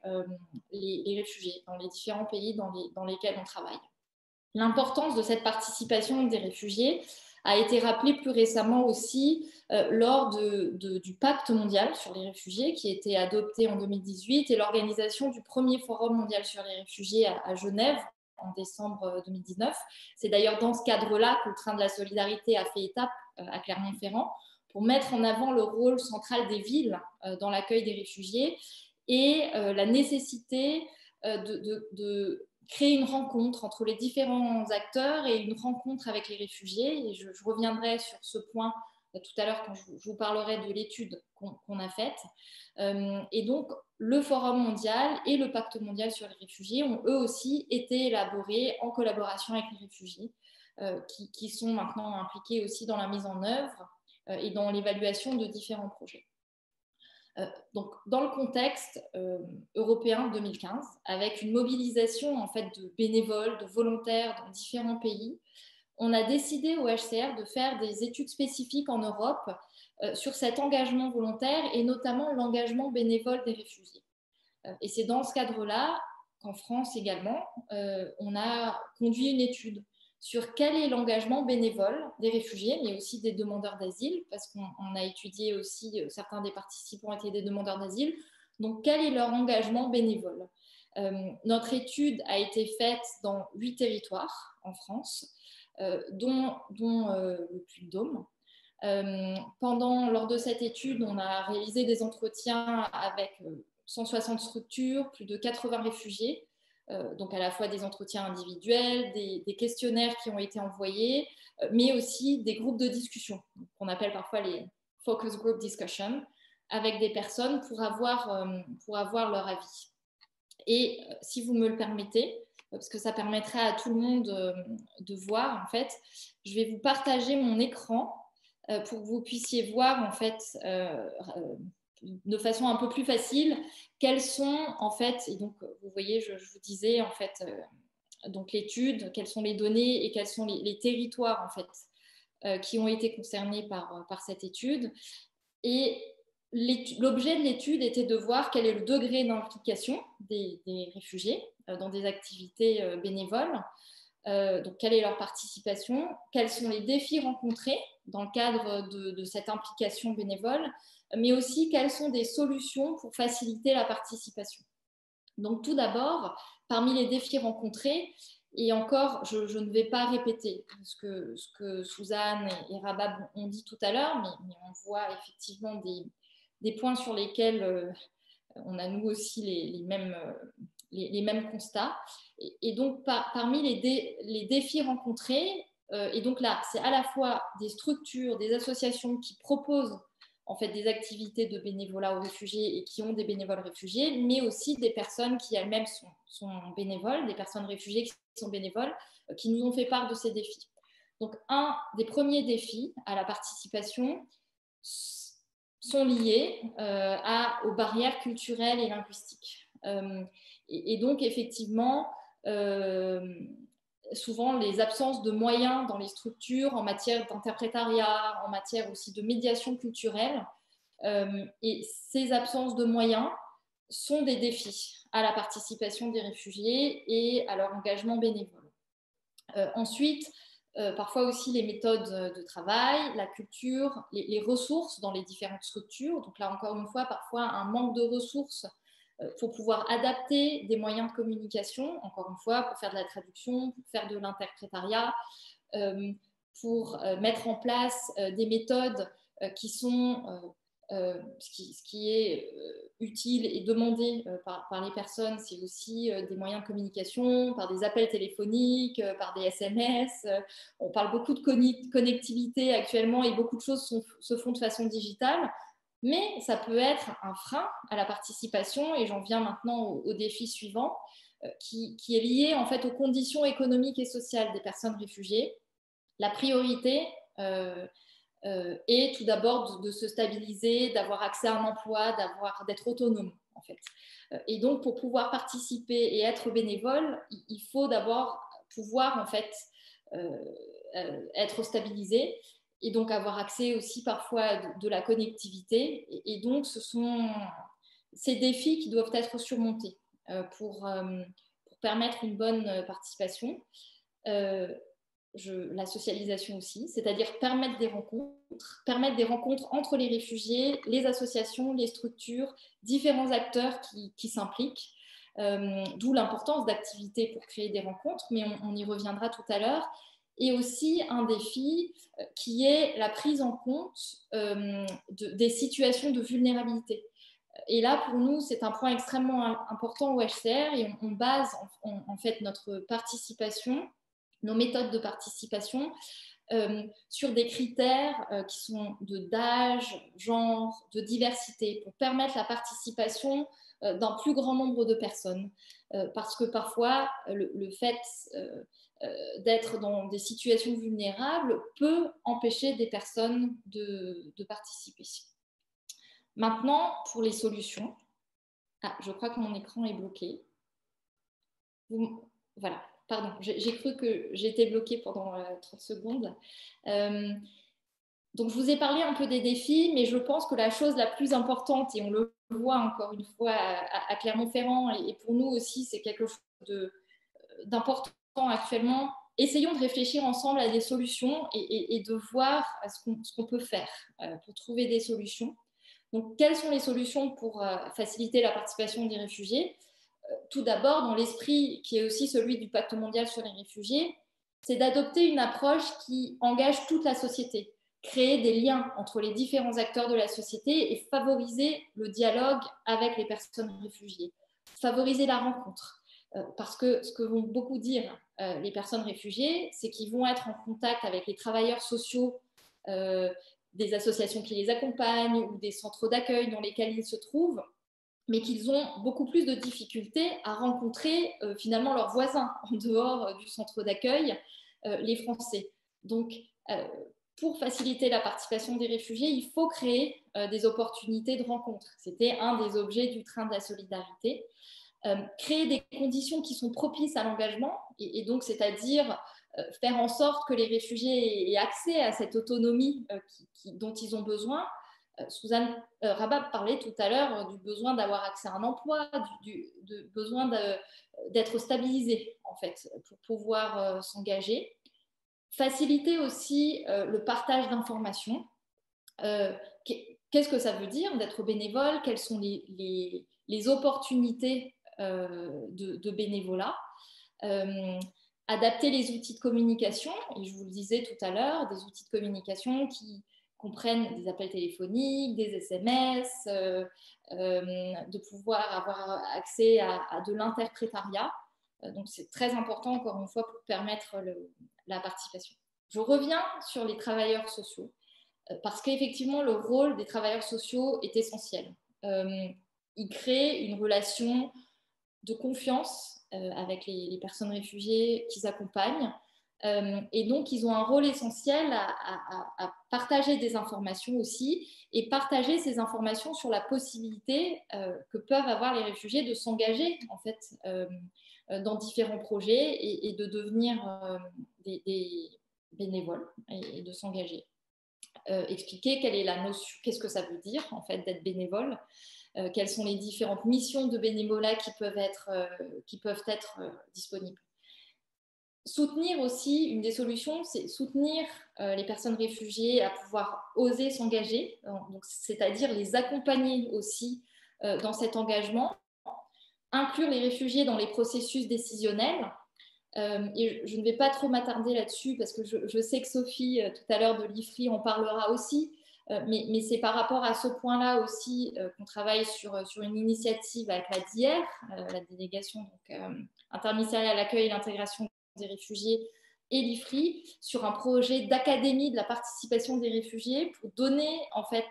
les réfugiés dans les différents pays dans lesquels on travaille. L'importance de cette participation des réfugiés a été rappelée plus récemment aussi lors du pacte mondial sur les réfugiés qui a été adopté en 2018 et l'organisation du premier forum mondial sur les réfugiés à Genève en décembre 2019. C'est d'ailleurs dans ce cadre-là que le train de la solidarité a fait étape à Clermont-Ferrand pour mettre en avant le rôle central des villes dans l'accueil des réfugiés et la nécessité de créer une rencontre entre les différents acteurs et une rencontre avec les réfugiés. Et je reviendrai sur ce point tout à l'heure quand je vous parlerai de l'étude qu'on a faite. Et donc, le Forum mondial et le Pacte mondial sur les réfugiés ont eux aussi été élaborés en collaboration avec les réfugiés qui sont maintenant impliqués aussi dans la mise en œuvre et dans l'évaluation de différents projets. Donc, dans le contexte européen 2015, avec une mobilisation en fait, de bénévoles, de volontaires dans différents pays, on a décidé au HCR de faire des études spécifiques en Europe sur cet engagement volontaire et notamment l'engagement bénévole des réfugiés. Et c'est dans ce cadre-là qu'en France également, on a conduit une étude sur quel est l'engagement bénévole des réfugiés, mais aussi des demandeurs d'asile, parce qu'on a étudié aussi, certains des participants étaient des demandeurs d'asile, donc quel est leur engagement bénévole? Notre étude a été faite dans 8 territoires en France, dont le Puy-de-Dôme. Lors de cette étude, on a réalisé des entretiens avec 160 structures, plus de 80 réfugiés, donc à la fois des entretiens individuels, des questionnaires qui ont été envoyés, mais aussi des groupes de discussion, qu'on appelle parfois les focus group discussion, avec des personnes pour avoir leur avis. Et si vous me le permettez, parce que ça permettrait à tout le monde de voir, en fait, je vais vous partager mon écran pour que vous puissiez voir, en fait, de façon un peu plus facile, quels sont en fait, et donc vous voyez, je vous disais en fait, donc l'étude, quelles sont les données et quels sont les territoires en fait qui ont été concernés par cette étude. Et l'objet de l'étude était de voir quel est le degré d'implication des réfugiés dans des activités bénévoles. Donc, quelle est leur participation? Quels sont les défis rencontrés dans le cadre de cette implication bénévole? Mais aussi, quelles sont des solutions pour faciliter la participation? Donc, tout d'abord, parmi les défis rencontrés, et encore, je ne vais pas répéter ce que Suzanne et Rabab ont dit tout à l'heure, mais on voit effectivement des points sur lesquels on a nous aussi les mêmes constats. Et donc, parmi les défis rencontrés, et donc là, c'est à la fois des structures, des associations qui proposent en fait des activités de bénévolat aux réfugiés et qui ont des bénévoles réfugiés, mais aussi des personnes qui elles-mêmes sont bénévoles, des personnes réfugiées qui sont bénévoles, qui nous ont fait part de ces défis. Donc, un des premiers défis à la participation sont liés aux barrières culturelles et linguistiques. Et donc, effectivement, souvent les absences de moyens dans les structures en matière d'interprétariat, en matière aussi de médiation culturelle. Et ces absences de moyens sont des défis à la participation des réfugiés et à leur engagement bénévole. Ensuite, parfois aussi les méthodes de travail, la culture, les ressources dans les différentes structures. Donc là, encore une fois, parfois un manque de ressources pour pouvoir adapter des moyens de communication, encore une fois, pour faire de la traduction, pour faire de l'interprétariat, pour mettre en place des méthodes qui sont... ce qui est utile et demandé par les personnes, c'est aussi des moyens de communication, par des appels téléphoniques, par des SMS. On parle beaucoup de connectivité actuellement et beaucoup de choses se font de façon digitale, mais ça peut être un frein à la participation, et j'en viens maintenant au défi suivant, qui est lié en fait aux conditions économiques et sociales des personnes réfugiées. La priorité et tout d'abord de se stabiliser, d'avoir accès à un emploi, d'être autonome en fait. Et donc pour pouvoir participer et être bénévole, il faut d'abord pouvoir en fait être stabilisé et donc avoir accès aussi parfois à de la connectivité. Et donc ce sont ces défis qui doivent être surmontés pour permettre une bonne participation. La socialisation aussi, c'est-à-dire permettre des rencontres entre les réfugiés, les associations, les structures, différents acteurs qui s'impliquent, d'où l'importance d'activités pour créer des rencontres, mais on y reviendra tout à l'heure. Et aussi un défi qui est la prise en compte des situations de vulnérabilité. Et là, pour nous, c'est un point extrêmement important au HCR, et on base en fait notre participation, nos méthodes de participation sur des critères qui sont d'âge, genre, de diversité, pour permettre la participation d'un plus grand nombre de personnes. Parce que parfois, le fait d'être dans des situations vulnérables peut empêcher des personnes de participer. Maintenant, pour les solutions. Ah, je crois que mon écran est bloqué. Voilà. Pardon, j'ai cru que j'étais bloquée pendant 30 secondes. Donc, je vous ai parlé un peu des défis, mais je pense que la chose la plus importante, et on le voit encore une fois à Clermont-Ferrand, et pour nous aussi, c'est quelque chose d'important actuellement. Essayons de réfléchir ensemble à des solutions et de voir ce qu'on peut faire pour trouver des solutions. Donc, quelles sont les solutions pour faciliter la participation des réfugiés ? Tout d'abord, dans l'esprit qui est aussi celui du Pacte mondial sur les réfugiés, c'est d'adopter une approche qui engage toute la société, créer des liens entre les différents acteurs de la société et favoriser le dialogue avec les personnes réfugiées, favoriser la rencontre. Parce que ce que vont beaucoup dire les personnes réfugiées, c'est qu'ils vont être en contact avec les travailleurs sociaux des associations qui les accompagnent ou des centres d'accueil dans lesquels ils se trouvent, mais qu'ils ont beaucoup plus de difficultés à rencontrer finalement leurs voisins en dehors du centre d'accueil, les Français. Donc, pour faciliter la participation des réfugiés, il faut créer des opportunités de rencontre. C'était un des objets du train de la solidarité. Créer des conditions qui sont propices à l'engagement, et donc c'est-à-dire faire en sorte que les réfugiés aient accès à cette autonomie dont ils ont besoin. Suzanne Rabat parlait tout à l'heure du besoin d'avoir accès à un emploi, du besoin d'être stabilisé en fait, pour pouvoir s'engager. Faciliter aussi le partage d'informations. Qu'est-ce que ça veut dire d'être bénévole? Quelles sont les opportunités de bénévolat? Adapter les outils de communication, et je vous le disais tout à l'heure, des outils de communication qui comprennent des appels téléphoniques, des SMS, de pouvoir avoir accès à de l'interprétariat. Donc c'est très important, encore une fois, pour permettre la participation. Je reviens sur les travailleurs sociaux, parce qu'effectivement, le rôle des travailleurs sociaux est essentiel. Ils créent une relation de confiance avec les personnes réfugiées qu'ils accompagnent. Et donc, ils ont un rôle essentiel à partager des informations aussi et partager ces informations sur la possibilité que peuvent avoir les réfugiés de s'engager en fait dans différents projets et de devenir des bénévoles et de s'engager. Expliquer quelle est la notion, qu'est-ce que ça veut dire en fait d'être bénévole, quelles sont les différentes missions de bénévolat qui peuvent être disponibles. Soutenir aussi, une des solutions, c'est soutenir les personnes réfugiées à pouvoir oser s'engager, c'est-à-dire les accompagner aussi dans cet engagement, inclure les réfugiés dans les processus décisionnels. Et je ne vais pas trop m'attarder là-dessus parce que je sais que Sophie, tout à l'heure de l'IFRI, en parlera aussi, mais c'est par rapport à ce point-là aussi qu'on travaille sur une initiative avec la DIR, la délégation interministérielle à l'accueil et l'intégration des réfugiés et l'IFRI, sur un projet d'académie de la participation des réfugiés pour donner en fait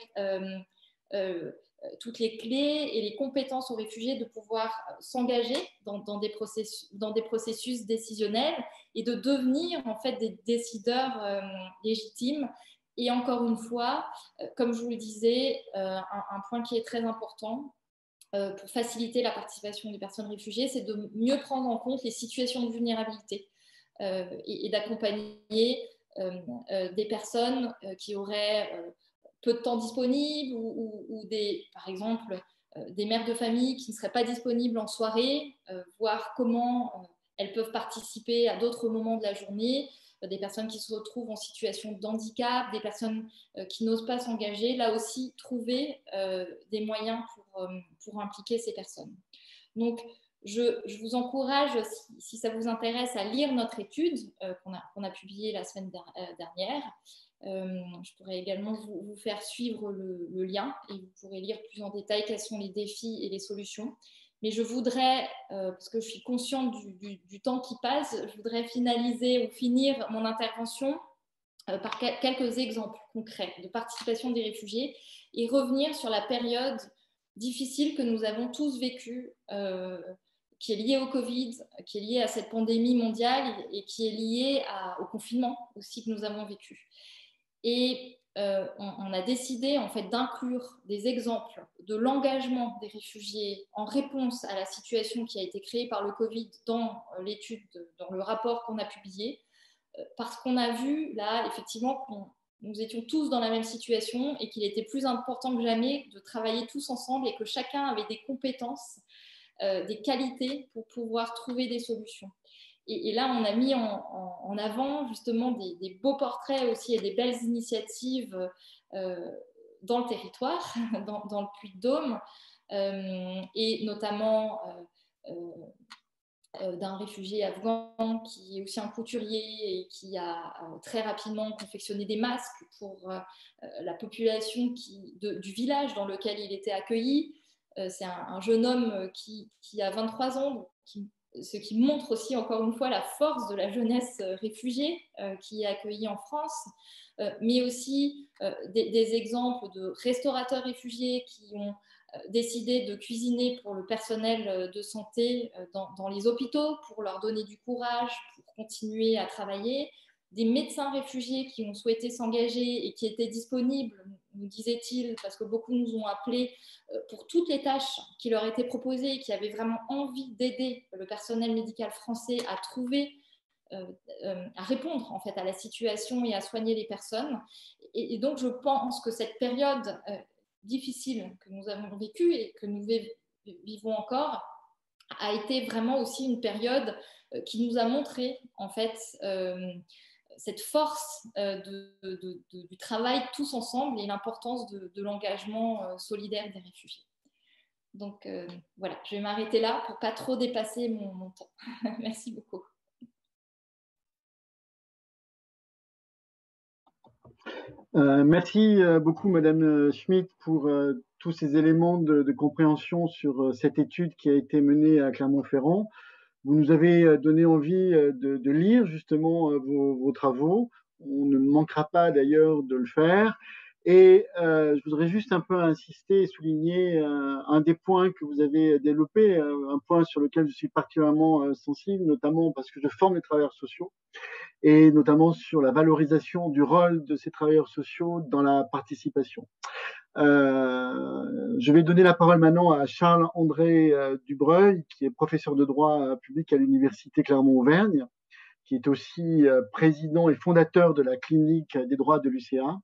toutes les clés et les compétences aux réfugiés de pouvoir s'engager dans des processus décisionnels et de devenir en fait des décideurs légitimes. Et encore une fois, comme je vous le disais, un point qui est très important pour faciliter la participation des personnes réfugiées, c'est de mieux prendre en compte les situations de vulnérabilité et d'accompagner des personnes qui auraient peu de temps disponible ou par exemple, des mères de famille qui ne seraient pas disponibles en soirée, voir comment elles peuvent participer à d'autres moments de la journée, des personnes qui se retrouvent en situation de handicap, des personnes qui n'osent pas s'engager, là aussi, trouver des moyens pour impliquer ces personnes. Donc, je vous encourage, si ça vous intéresse, à lire notre étude qu'on a publiée la semaine dernière. Je pourrais également vous faire suivre le lien et vous pourrez lire plus en détail quels sont les défis et les solutions. Mais je voudrais, parce que je suis consciente du temps qui passe, je voudrais finaliser ou finir mon intervention par quelques exemples concrets de participation des réfugiés et revenir sur la période difficile que nous avons tous vécue, qui est liée au Covid, qui est liée à cette pandémie mondiale et qui est liée au confinement aussi que nous avons vécu. Et on a décidé en fait d'inclure des exemples de l'engagement des réfugiés en réponse à la situation qui a été créée par le Covid dans l'étude, dans le rapport qu'on a publié, parce qu'on a vu là effectivement que nous étions tous dans la même situation et qu'il était plus important que jamais de travailler tous ensemble et que chacun avait des compétences, des qualités pour pouvoir trouver des solutions. Et là, on a mis en avant justement des beaux portraits aussi et des belles initiatives dans le territoire, dans le Puy-de-Dôme, et notamment d'un réfugié afghan qui est aussi un couturier et qui a très rapidement confectionné des masques pour la population du village dans lequel il était accueilli. C'est un jeune homme qui a 23 ans, ce qui montre aussi encore une fois la force de la jeunesse réfugiée qui est accueillie en France, mais aussi des exemples de restaurateurs réfugiés qui ont décidé de cuisiner pour le personnel de santé dans les hôpitaux pour leur donner du courage, pour continuer à travailler. Des médecins réfugiés qui ont souhaité s'engager et qui étaient disponibles, nous disait-il, parce que beaucoup nous ont appelés pour toutes les tâches qui leur étaient proposées et qui avaient vraiment envie d'aider le personnel médical français à trouver, à répondre en fait à la situation et à soigner les personnes. Et donc, je pense que cette période difficile que nous avons vécue et que nous vivons encore a été vraiment aussi une période qui nous a montré en fait cette force du travail tous ensemble et l'importance de l'engagement solidaire des réfugiés. Donc voilà, je vais m'arrêter là pour ne pas trop dépasser mon temps. Merci beaucoup. Merci beaucoup, Madame Schmitt, pour tous ces éléments de compréhension sur cette étude qui a été menée à Clermont-Ferrand. Vous nous avez donné envie de lire justement vos travaux. On ne manquera pas d'ailleurs de le faire. Et je voudrais juste un peu insister et souligner un des points que vous avez développé, un point sur lequel je suis particulièrement sensible, notamment parce que je forme les travailleurs sociaux, et notamment sur la valorisation du rôle de ces travailleurs sociaux dans la participation. Je vais donner la parole maintenant à Charles-André Dubreuil, qui est professeur de droit public à l'Université Clermont-Auvergne, qui est aussi président et fondateur de la clinique des droits de l'UCA,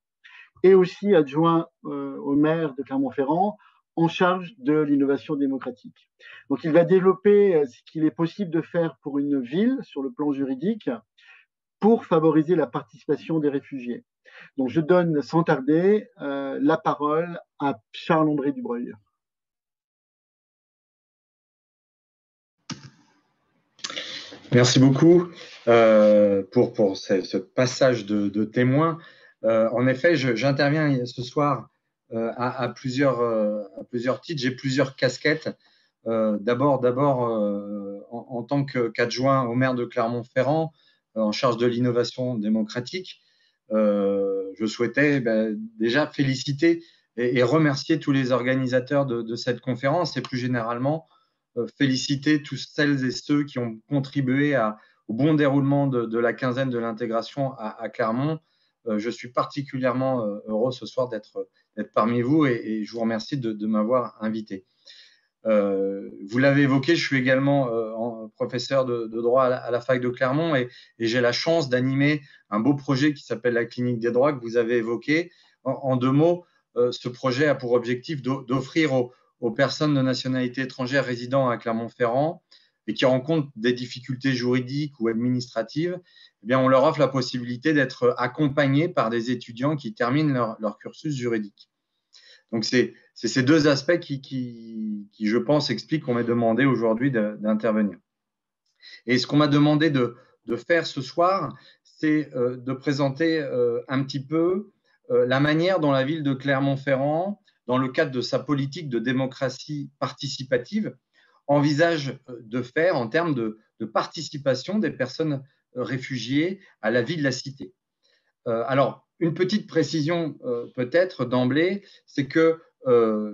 et aussi adjoint au maire de Clermont-Ferrand en charge de l'innovation démocratique. Donc, il va développer ce qu'il est possible de faire pour une ville sur le plan juridique pour favoriser la participation des réfugiés. Donc, je donne sans tarder la parole à Charles-André Dubreuil. Merci beaucoup pour ce passage de témoin. En effet, j'interviens ce soir à plusieurs titres. J'ai plusieurs casquettes. D'abord en tant qu'adjoint au maire de Clermont-Ferrand, en charge de l'innovation démocratique. Je souhaitais déjà féliciter et remercier tous les organisateurs de cette conférence et plus généralement féliciter tous celles et ceux qui ont contribué au bon déroulement de la quinzaine de l'intégration à Clermont. Je suis particulièrement heureux ce soir d'être parmi vous et je vous remercie de m'avoir invité. Vous l'avez évoqué, je suis également professeur de droit à la fac de Clermont et j'ai la chance d'animer un beau projet qui s'appelle la clinique des droits que vous avez évoqué. En deux mots, ce projet a pour objectif d'offrir aux personnes de nationalité étrangère résidant à Clermont-Ferrand et qui rencontrent des difficultés juridiques ou administratives, eh bien, on leur offre la possibilité d'être accompagnés par des étudiants qui terminent leur cursus juridique. Donc, c'est ces deux aspects qui, je pense, expliquent qu'on m'ait demandé aujourd'hui d'intervenir. Et ce qu'on m'a demandé de faire ce soir, c'est de présenter un petit peu la manière dont la ville de Clermont-Ferrand, dans le cadre de sa politique de démocratie participative, envisage de faire en termes de participation des personnes réfugiées à la vie de la cité. Alors, une petite précision peut-être d'emblée, c'est que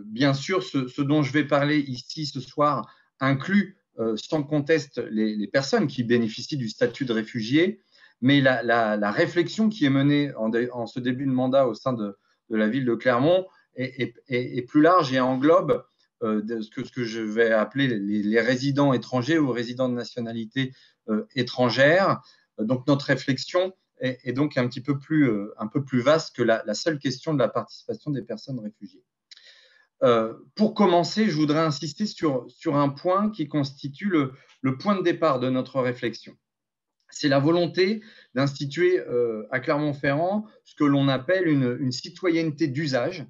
bien sûr, ce dont je vais parler ici ce soir inclut sans conteste les personnes qui bénéficient du statut de réfugié, mais la réflexion qui est menée en ce début de mandat au sein de la ville de Clermont est plus large et englobe ce que je vais appeler les résidents étrangers ou résidents de nationalité étrangère. Donc, notre réflexion est donc un peu plus vaste que la seule question de la participation des personnes réfugiées. Pour commencer, je voudrais insister sur un point qui constitue le point de départ de notre réflexion. C'est la volonté d'instituer à Clermont-Ferrand ce que l'on appelle une citoyenneté d'usage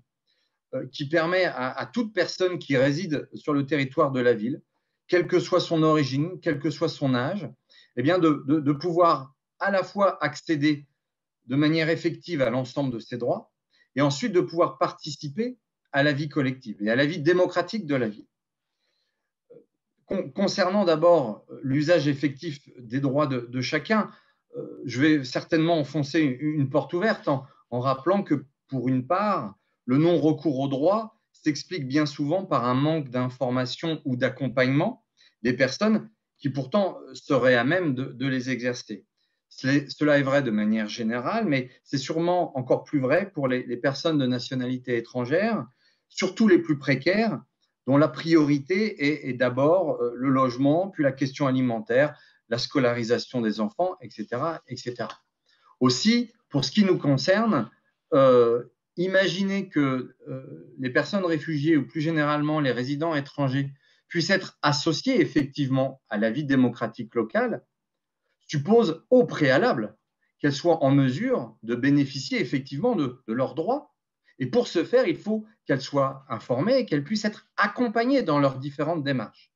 qui permet à toute personne qui réside sur le territoire de la ville, quelle que soit son origine, quel que soit son âge, eh bien de pouvoir à la fois accéder de manière effective à l'ensemble de ses droits et ensuite de pouvoir participer à la vie collective et à la vie démocratique de la ville. Concernant d'abord l'usage effectif des droits de chacun, je vais certainement enfoncer une porte ouverte en rappelant que, pour une part, le non-recours aux droits s'explique bien souvent par un manque d'information ou d'accompagnement des personnes qui pourtant seraient à même de les exercer. Cela est vrai de manière générale, mais c'est sûrement encore plus vrai pour les personnes de nationalité étrangère, surtout les plus précaires, dont la priorité est d'abord le logement, puis la question alimentaire, la scolarisation des enfants, etc., etc. Aussi, pour ce qui nous concerne, imaginez que les personnes réfugiées ou plus généralement les résidents étrangers puissent être associés effectivement à la vie démocratique locale suppose au préalable qu'elles soient en mesure de bénéficier effectivement de leurs droits. Et pour ce faire, il faut qu'elles soient informées et qu'elles puissent être accompagnées dans leurs différentes démarches.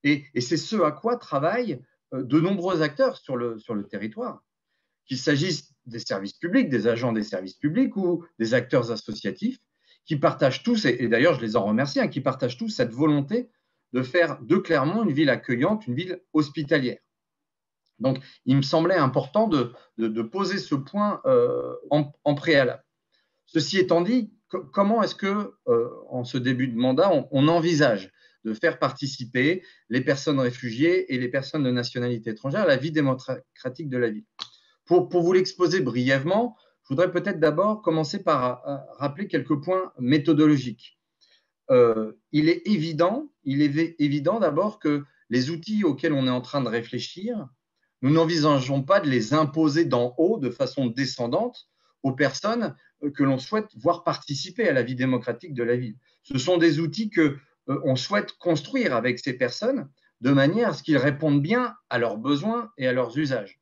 Et c'est ce à quoi travaillent de nombreux acteurs sur le territoire, qu'il s'agisse des services publics, des agents des services publics ou des acteurs associatifs, qui partagent tous, et d'ailleurs je les en remercie, qui partagent tous cette volonté de faire de Clermont une ville accueillante, une ville hospitalière. Donc, il me semblait important de poser ce point en préalable. Ceci étant dit, comment est-ce que, en ce début de mandat, on envisage de faire participer les personnes réfugiées et les personnes de nationalité étrangère à la vie démocratique de la ville? Pour vous l'exposer brièvement, je voudrais peut-être d'abord commencer par rappeler quelques points méthodologiques. Il est évident d'abord que les outils auxquels on est en train de réfléchir, nous n'envisageons pas de les imposer d'en haut de façon descendante aux personnes que l'on souhaite voir participer à la vie démocratique de la ville. Ce sont des outils qu'on souhaite construire avec ces personnes de manière à ce qu'ils répondent bien à leurs besoins et à leurs usages.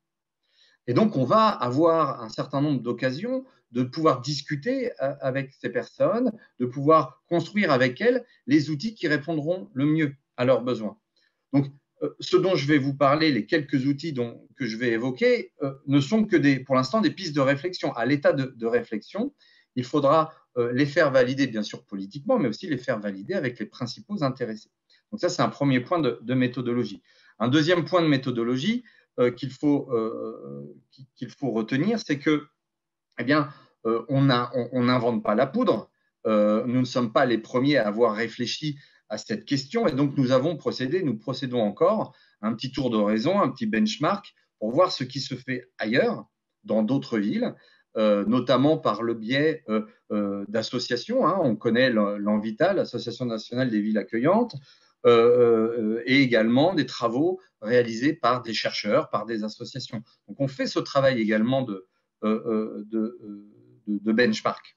Et donc, on va avoir un certain nombre d'occasions de pouvoir discuter avec ces personnes, de pouvoir construire avec elles les outils qui répondront le mieux à leurs besoins. Donc, ce dont je vais vous parler, les quelques outils que je vais évoquer, ne sont que pour l'instant des pistes de réflexion. À l'état de réflexion, il faudra les faire valider, bien sûr, politiquement, mais aussi les faire valider avec les principaux intéressés. Donc ça, c'est un premier point de méthodologie. Un deuxième point de méthodologie qu'il faut retenir, c'est que, eh bien, on n'invente pas la poudre. Nous ne sommes pas les premiers à avoir réfléchi à cette question, et donc nous procédons encore à un petit tour d'horizon, un petit benchmark pour voir ce qui se fait ailleurs, dans d'autres villes, notamment par le biais d'associations. On connaît l'ANVITA, l'Association nationale des villes accueillantes, et également des travaux réalisés par des chercheurs, par des associations. Donc on fait ce travail également de benchmark.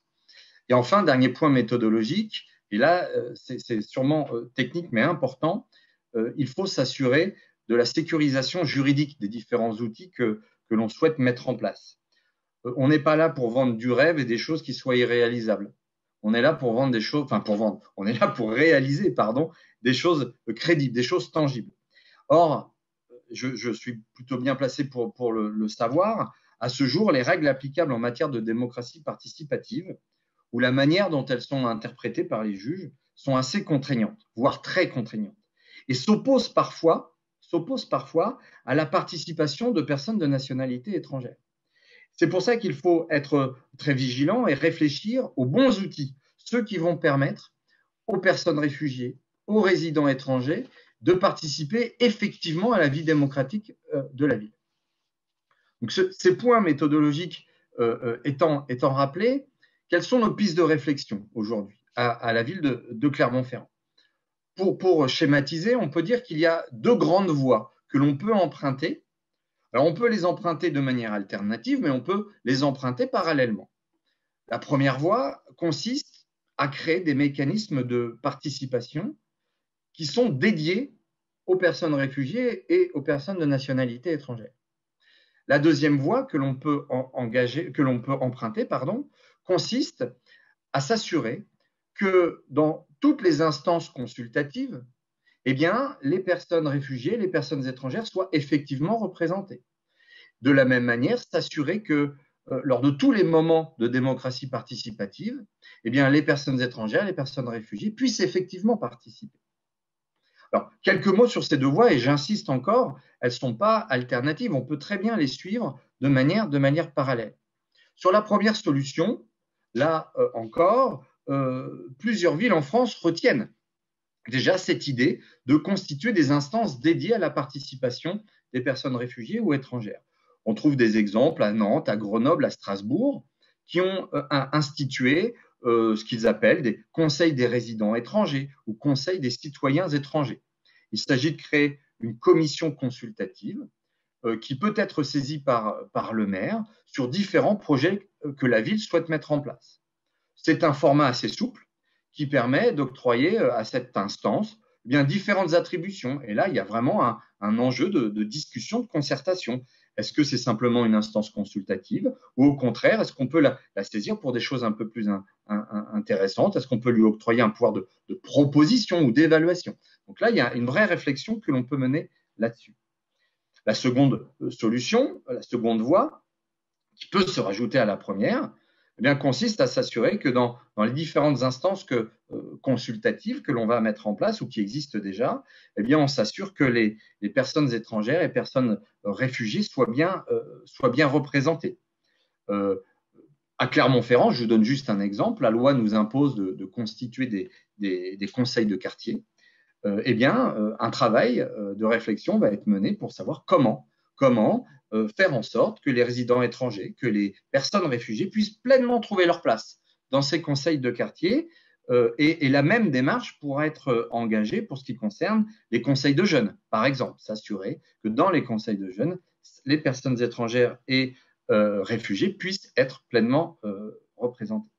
Et enfin, dernier point méthodologique, et là c'est sûrement technique mais important, il faut s'assurer de la sécurisation juridique des différents outils que l'on souhaite mettre en place. On n'est pas là pour vendre du rêve et des choses qui soient irréalisables. On est là pour vendre des choses, on est là pour réaliser, des choses crédibles, des choses tangibles. Or, je suis plutôt bien placé pour le savoir, à ce jour, les règles applicables en matière de démocratie participative ou la manière dont elles sont interprétées par les juges sont assez contraignantes, voire très contraignantes, et s'opposent parfois à la participation de personnes de nationalité étrangère. C'est pour ça qu'il faut être très vigilant et réfléchir aux bons outils, ceux qui vont permettre aux personnes réfugiées, aux résidents étrangers, de participer effectivement à la vie démocratique de la ville. Donc ces points méthodologiques étant rappelés, quelles sont nos pistes de réflexion aujourd'hui à la ville de Clermont-Ferrand? Pour schématiser, on peut dire qu'il y a deux grandes voies que l'on peut emprunter. Alors, on peut les emprunter de manière alternative, mais on peut les emprunter parallèlement. La première voie consiste à créer des mécanismes de participation qui sont dédiés aux personnes réfugiées et aux personnes de nationalité étrangère. La deuxième voie que l'on peut emprunter, consiste à s'assurer que dans toutes les instances consultatives, eh bien, les personnes réfugiées, les personnes étrangères soient effectivement représentées. De la même manière, s'assurer que lors de tous les moments de démocratie participative, eh bien, les personnes étrangères, les personnes réfugiées puissent effectivement participer. Alors, quelques mots sur ces deux voies, et j'insiste encore, elles ne sont pas alternatives, on peut très bien les suivre de manière parallèle. Sur la première solution, là encore, plusieurs villes en France retiennent déjà cette idée de constituer des instances dédiées à la participation des personnes réfugiées ou étrangères. On trouve des exemples à Nantes, à Grenoble, à Strasbourg, qui ont institué ce qu'ils appellent des conseils des résidents étrangers ou conseils des citoyens étrangers. Il s'agit de créer une commission consultative qui peut être saisie par le maire sur différents projets que la ville souhaite mettre en place. C'est un format assez souple qui permet d'octroyer à cette instance différentes attributions. Et là, il y a vraiment un enjeu de discussion, de concertation. Est-ce que c'est simplement une instance consultative ou au contraire, est-ce qu'on peut la saisir pour des choses un peu plus intéressantes? Est-ce qu'on peut lui octroyer un pouvoir de proposition ou d'évaluation? Donc là, il y a une vraie réflexion que l'on peut mener là-dessus. La seconde solution, la seconde voie, qui peut se rajouter à la première, consiste à s'assurer que dans les différentes instances consultatives que l'on va mettre en place ou qui existent déjà, on s'assure que les personnes étrangères et personnes réfugiées soient bien représentées. À Clermont-Ferrand, je vous donne juste un exemple, la loi nous impose de constituer des conseils de quartier. Eh bien, un travail de réflexion va être mené pour savoir comment faire en sorte que les résidents étrangers, que les personnes réfugiées puissent pleinement trouver leur place dans ces conseils de quartier. Et la même démarche pourra être engagée pour ce qui concerne les conseils de jeunes, par exemple, s'assurer que dans les conseils de jeunes, les personnes étrangères et réfugiés puissent être pleinement représentés.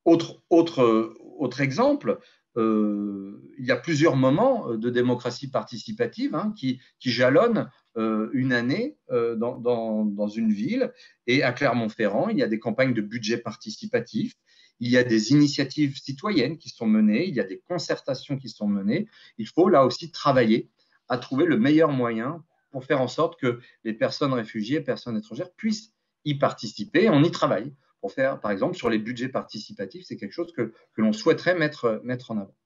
Autre exemple, il y a plusieurs moments de démocratie participative qui jalonnent une année dans une ville. Et à Clermont-Ferrand, il y a des campagnes de budget participatif, il y a des initiatives citoyennes qui sont menées, il y a des concertations qui sont menées. Il faut là aussi travailler à trouver le meilleur moyen pour faire en sorte que les personnes réfugiées, personnes étrangères puissent y participer. On y travaille pour faire, par exemple, sur les budgets participatifs, c'est quelque chose que l'on souhaiterait mettre en avant.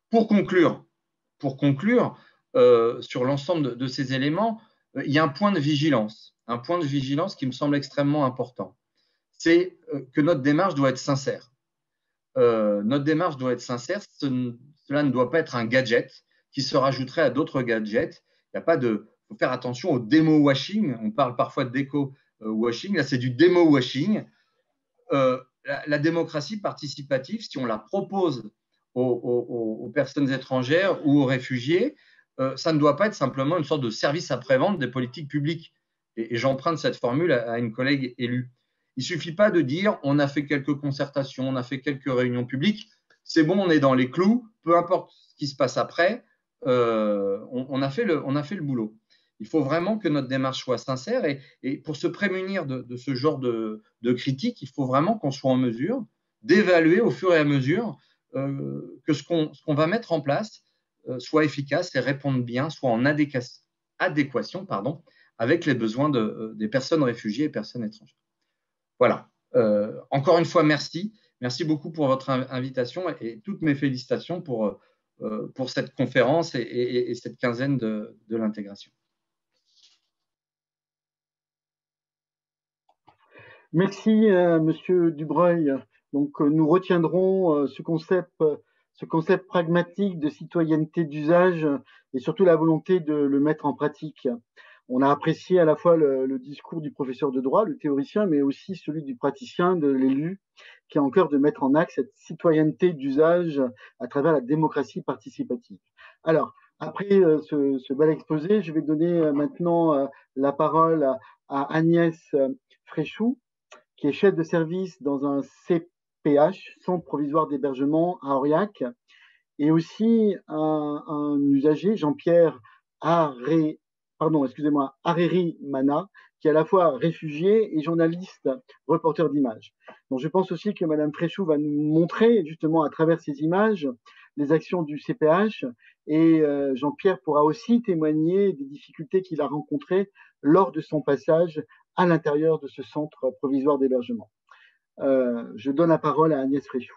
Pour conclure sur l'ensemble de ces éléments, il y a un point de vigilance qui me semble extrêmement important. C'est que notre démarche doit être sincère. Cela ne doit pas être un gadget qui se rajouterait à d'autres gadgets. Il faut faire attention au demo washing. On parle parfois de déco washing. Là, c'est du demo washing. La démocratie participative, si on la propose aux personnes étrangères ou aux réfugiés, ça ne doit pas être simplement une sorte de service après-vente des politiques publiques. Et j'emprunte cette formule à une collègue élue. Il ne suffit pas de dire on a fait quelques concertations, on a fait quelques réunions publiques, c'est bon, on est dans les clous, peu importe ce qui se passe après, on a fait le boulot. Il faut vraiment que notre démarche soit sincère et pour se prémunir de ce genre de critiques, il faut vraiment qu'on soit en mesure d'évaluer au fur et à mesure que ce qu'on va mettre en place soit efficace et réponde bien, soit en adéquation avec les besoins des personnes réfugiées et personnes étrangères. Voilà. Encore une fois, merci. Merci beaucoup pour votre invitation et toutes mes félicitations pour cette conférence et cette quinzaine de l'intégration. Merci, Monsieur Dubreuil. Donc, nous retiendrons ce concept pragmatique de citoyenneté d'usage et surtout la volonté de le mettre en pratique. On a apprécié à la fois le discours du professeur de droit, le théoricien, mais aussi celui du praticien, de l'élu, qui a en cœur de mettre en axe cette citoyenneté d'usage à travers la démocratie participative. Alors, après ce bel exposé, je vais donner maintenant la parole à Agnès Fréchou, qui est chef de service dans un CPH, Centre provisoire d'hébergement à Aurillac, et aussi un usager, Jean-Pierre Hariri Mana, qui est à la fois réfugié et journaliste, reporter d'images. Donc je pense aussi que Madame Fréchou va nous montrer justement à travers ces images les actions du CPH et Jean-Pierre pourra aussi témoigner des difficultés qu'il a rencontrées lors de son passage à l'intérieur de ce centre provisoire d'hébergement. Je donne la parole à Agnès Fréchou.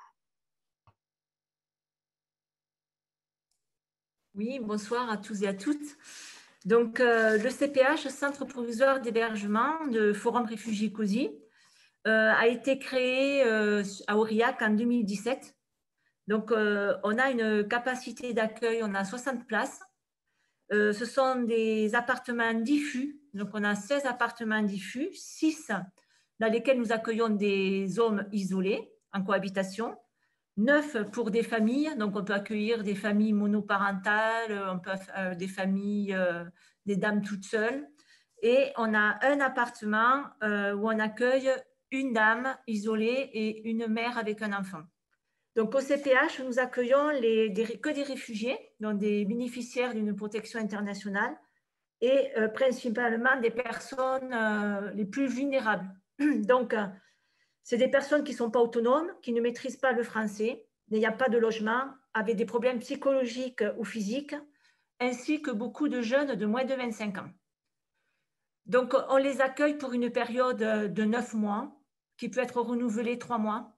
Oui, bonsoir à tous et à toutes. Donc, le CPH, Centre provisoire d'hébergement de Forum Réfugiés COSI, a été créé à Aurillac en 2017. Donc, on a une capacité d'accueil, on a 60 places. Ce sont des appartements diffus. Donc, on a 16 appartements diffus, 6 dans lesquels nous accueillons des hommes isolés en cohabitation, 9 pour des familles. Donc, on peut accueillir des familles monoparentales, on peut des familles, des dames toutes seules. Et on a un appartement où on accueille une dame isolée et une mère avec un enfant. Donc, au CPH, nous accueillons que des réfugiés, donc des bénéficiaires d'une protection internationale et principalement des personnes les plus vulnérables. Donc, c'est des personnes qui ne sont pas autonomes, qui ne maîtrisent pas le français, n'ayant pas de logement, avec des problèmes psychologiques ou physiques, ainsi que beaucoup de jeunes de moins de 25 ans. Donc, on les accueille pour une période de 9 mois, qui peut être renouvelée 3 mois.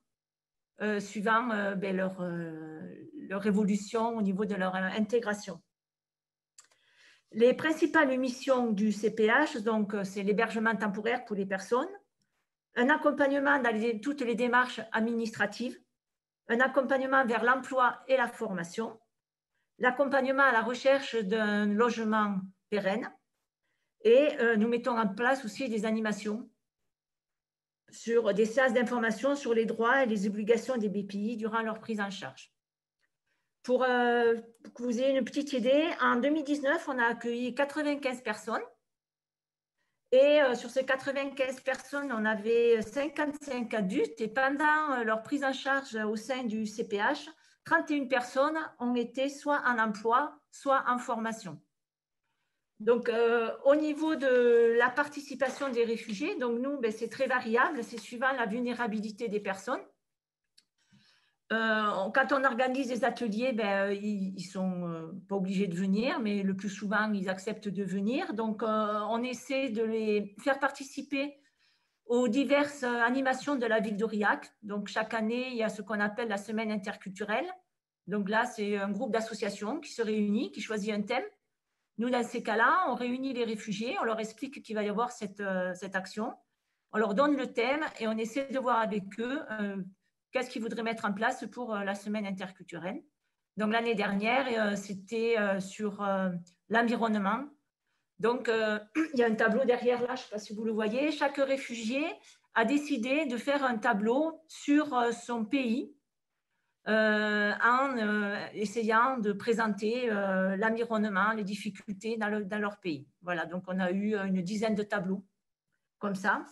Suivant leur évolution au niveau de leur intégration. Les principales missions du CPH, donc, c'est l'hébergement temporaire pour les personnes, un accompagnement dans toutes les démarches administratives, un accompagnement vers l'emploi et la formation, l'accompagnement à la recherche d'un logement pérenne, et nous mettons en place aussi des animations sur des séances d'information sur les droits et les obligations des BPI durant leur prise en charge. Pour que vous ayez une petite idée, en 2019, on a accueilli 95 personnes. Et sur ces 95 personnes, on avait 55 adultes. Et pendant leur prise en charge au sein du CPH, 31 personnes ont été soit en emploi, soit en formation. Donc, au niveau de la participation des réfugiés, donc nous, c'est très variable, c'est suivant la vulnérabilité des personnes. Quand on organise des ateliers, ils ne sont pas obligés de venir, mais le plus souvent, ils acceptent de venir. Donc, on essaie de les faire participer aux diverses animations de la ville d'Aurillac. Donc, chaque année, il y a ce qu'on appelle la semaine interculturelle. Donc là, c'est un groupe d'associations qui se réunit, qui choisit un thème. Nous, dans ces cas-là, on réunit les réfugiés, on leur explique qu'il va y avoir cette action. On leur donne le thème et on essaie de voir avec eux qu'est-ce qu'ils voudraient mettre en place pour la semaine interculturelle. Donc, l'année dernière, c'était sur l'environnement. Donc, il y a un tableau derrière là, je ne sais pas si vous le voyez. Chaque réfugié a décidé de faire un tableau sur son pays en essayant de présenter l'environnement, les difficultés dans leur pays. Voilà, donc on a eu une dizaine de tableaux comme ça.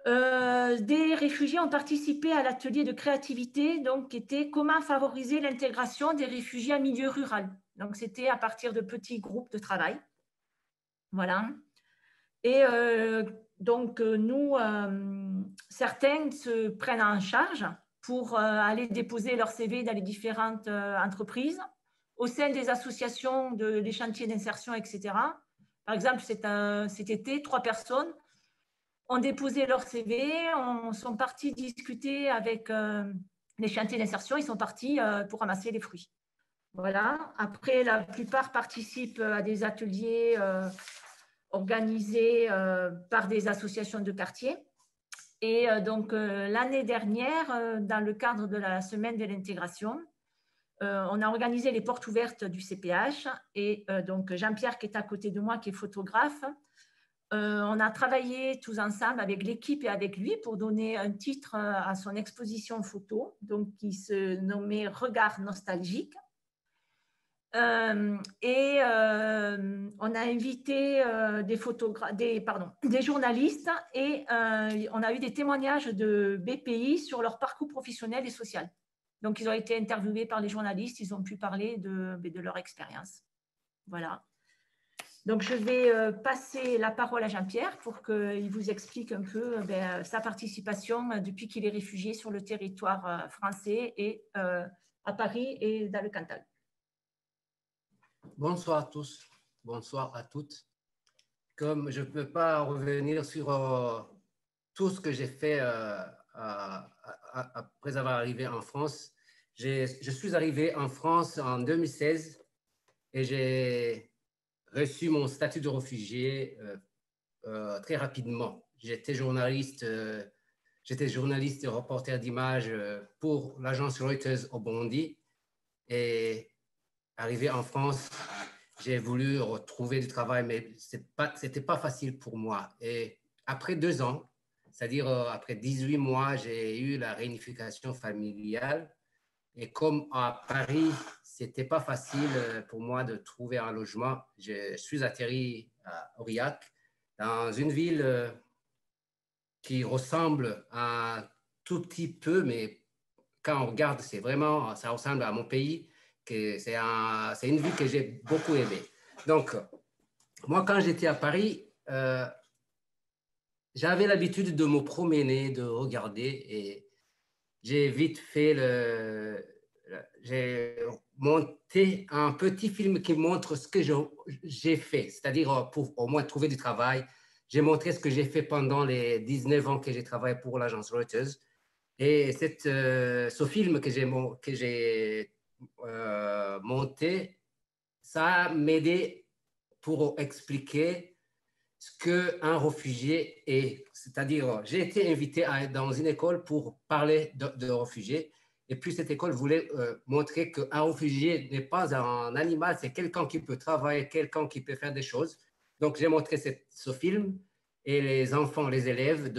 Des réfugiés ont participé à l'atelier de créativité, donc qui était comment favoriser l'intégration des réfugiés en milieu rural. Donc c'était à partir de petits groupes de travail. Voilà. Et donc nous, certains se prennent en charge pour aller déposer leur CV dans les différentes entreprises, au sein des associations, des chantiers d'insertion, etc. Par exemple, cet été, 3 personnes ont déposé leur CV, sont partis discuter avec les chantiers d'insertion, ils sont partis pour ramasser les fruits. Voilà. Après, la plupart participent à des ateliers organisés par des associations de quartier. Et donc, l'année dernière, dans le cadre de la semaine de l'intégration, on a organisé les portes ouvertes du CPH. Et donc, Jean-Pierre, qui est à côté de moi, qui est photographe, on a travaillé tous ensemble avec l'équipe et avec lui pour donner un titre à son exposition photo, donc qui se nommait « Regard nostalgique ». On a invité des journalistes et on a eu des témoignages de BPI sur leur parcours professionnel et social. Donc, ils ont été interviewés par les journalistes, ils ont pu parler de leur expérience. Voilà. Donc, je vais passer la parole à Jean-Pierre pour qu'il vous explique un peu sa participation depuis qu'il est réfugié sur le territoire français et à Paris et dans le Cantal. Bonsoir à tous, bonsoir à toutes. Comme je ne peux pas revenir sur tout ce que j'ai fait après avoir arrivé en France, je suis arrivé en France en 2016 et j'ai reçu mon statut de réfugié très rapidement. J'étais journaliste et reporter d'images pour l'agence Reuters au Burundi et arrivé en France, j'ai voulu retrouver du travail, mais ce n'était pas facile pour moi. Et après 2 ans, c'est-à-dire après 18 mois, j'ai eu la réunification familiale. Et comme à Paris, ce n'était pas facile pour moi de trouver un logement, je suis atterri à Aurillac, dans une ville qui ressemble un tout petit peu, mais quand on regarde, ça ressemble à mon pays. C'est une ville que j'ai beaucoup aimée. Donc, moi, quand j'étais à Paris, j'avais l'habitude de me promener, de regarder, et j'ai vite fait j'ai monté un petit film qui montre ce que j'ai fait, c'est-à-dire pour au moins trouver du travail. J'ai montré ce que j'ai fait pendant les 19 ans que j'ai travaillé pour l'agence Reuters. Et ce film que j'ai monté, ça a m'aidé pour expliquer ce qu'un réfugié est. C'est-à-dire, j'ai été invité dans une école pour parler de réfugiés. Et puis, cette école voulait montrer qu'un réfugié n'est pas un animal, c'est quelqu'un qui peut travailler, quelqu'un qui peut faire des choses. Donc, j'ai montré ce film et les enfants, les élèves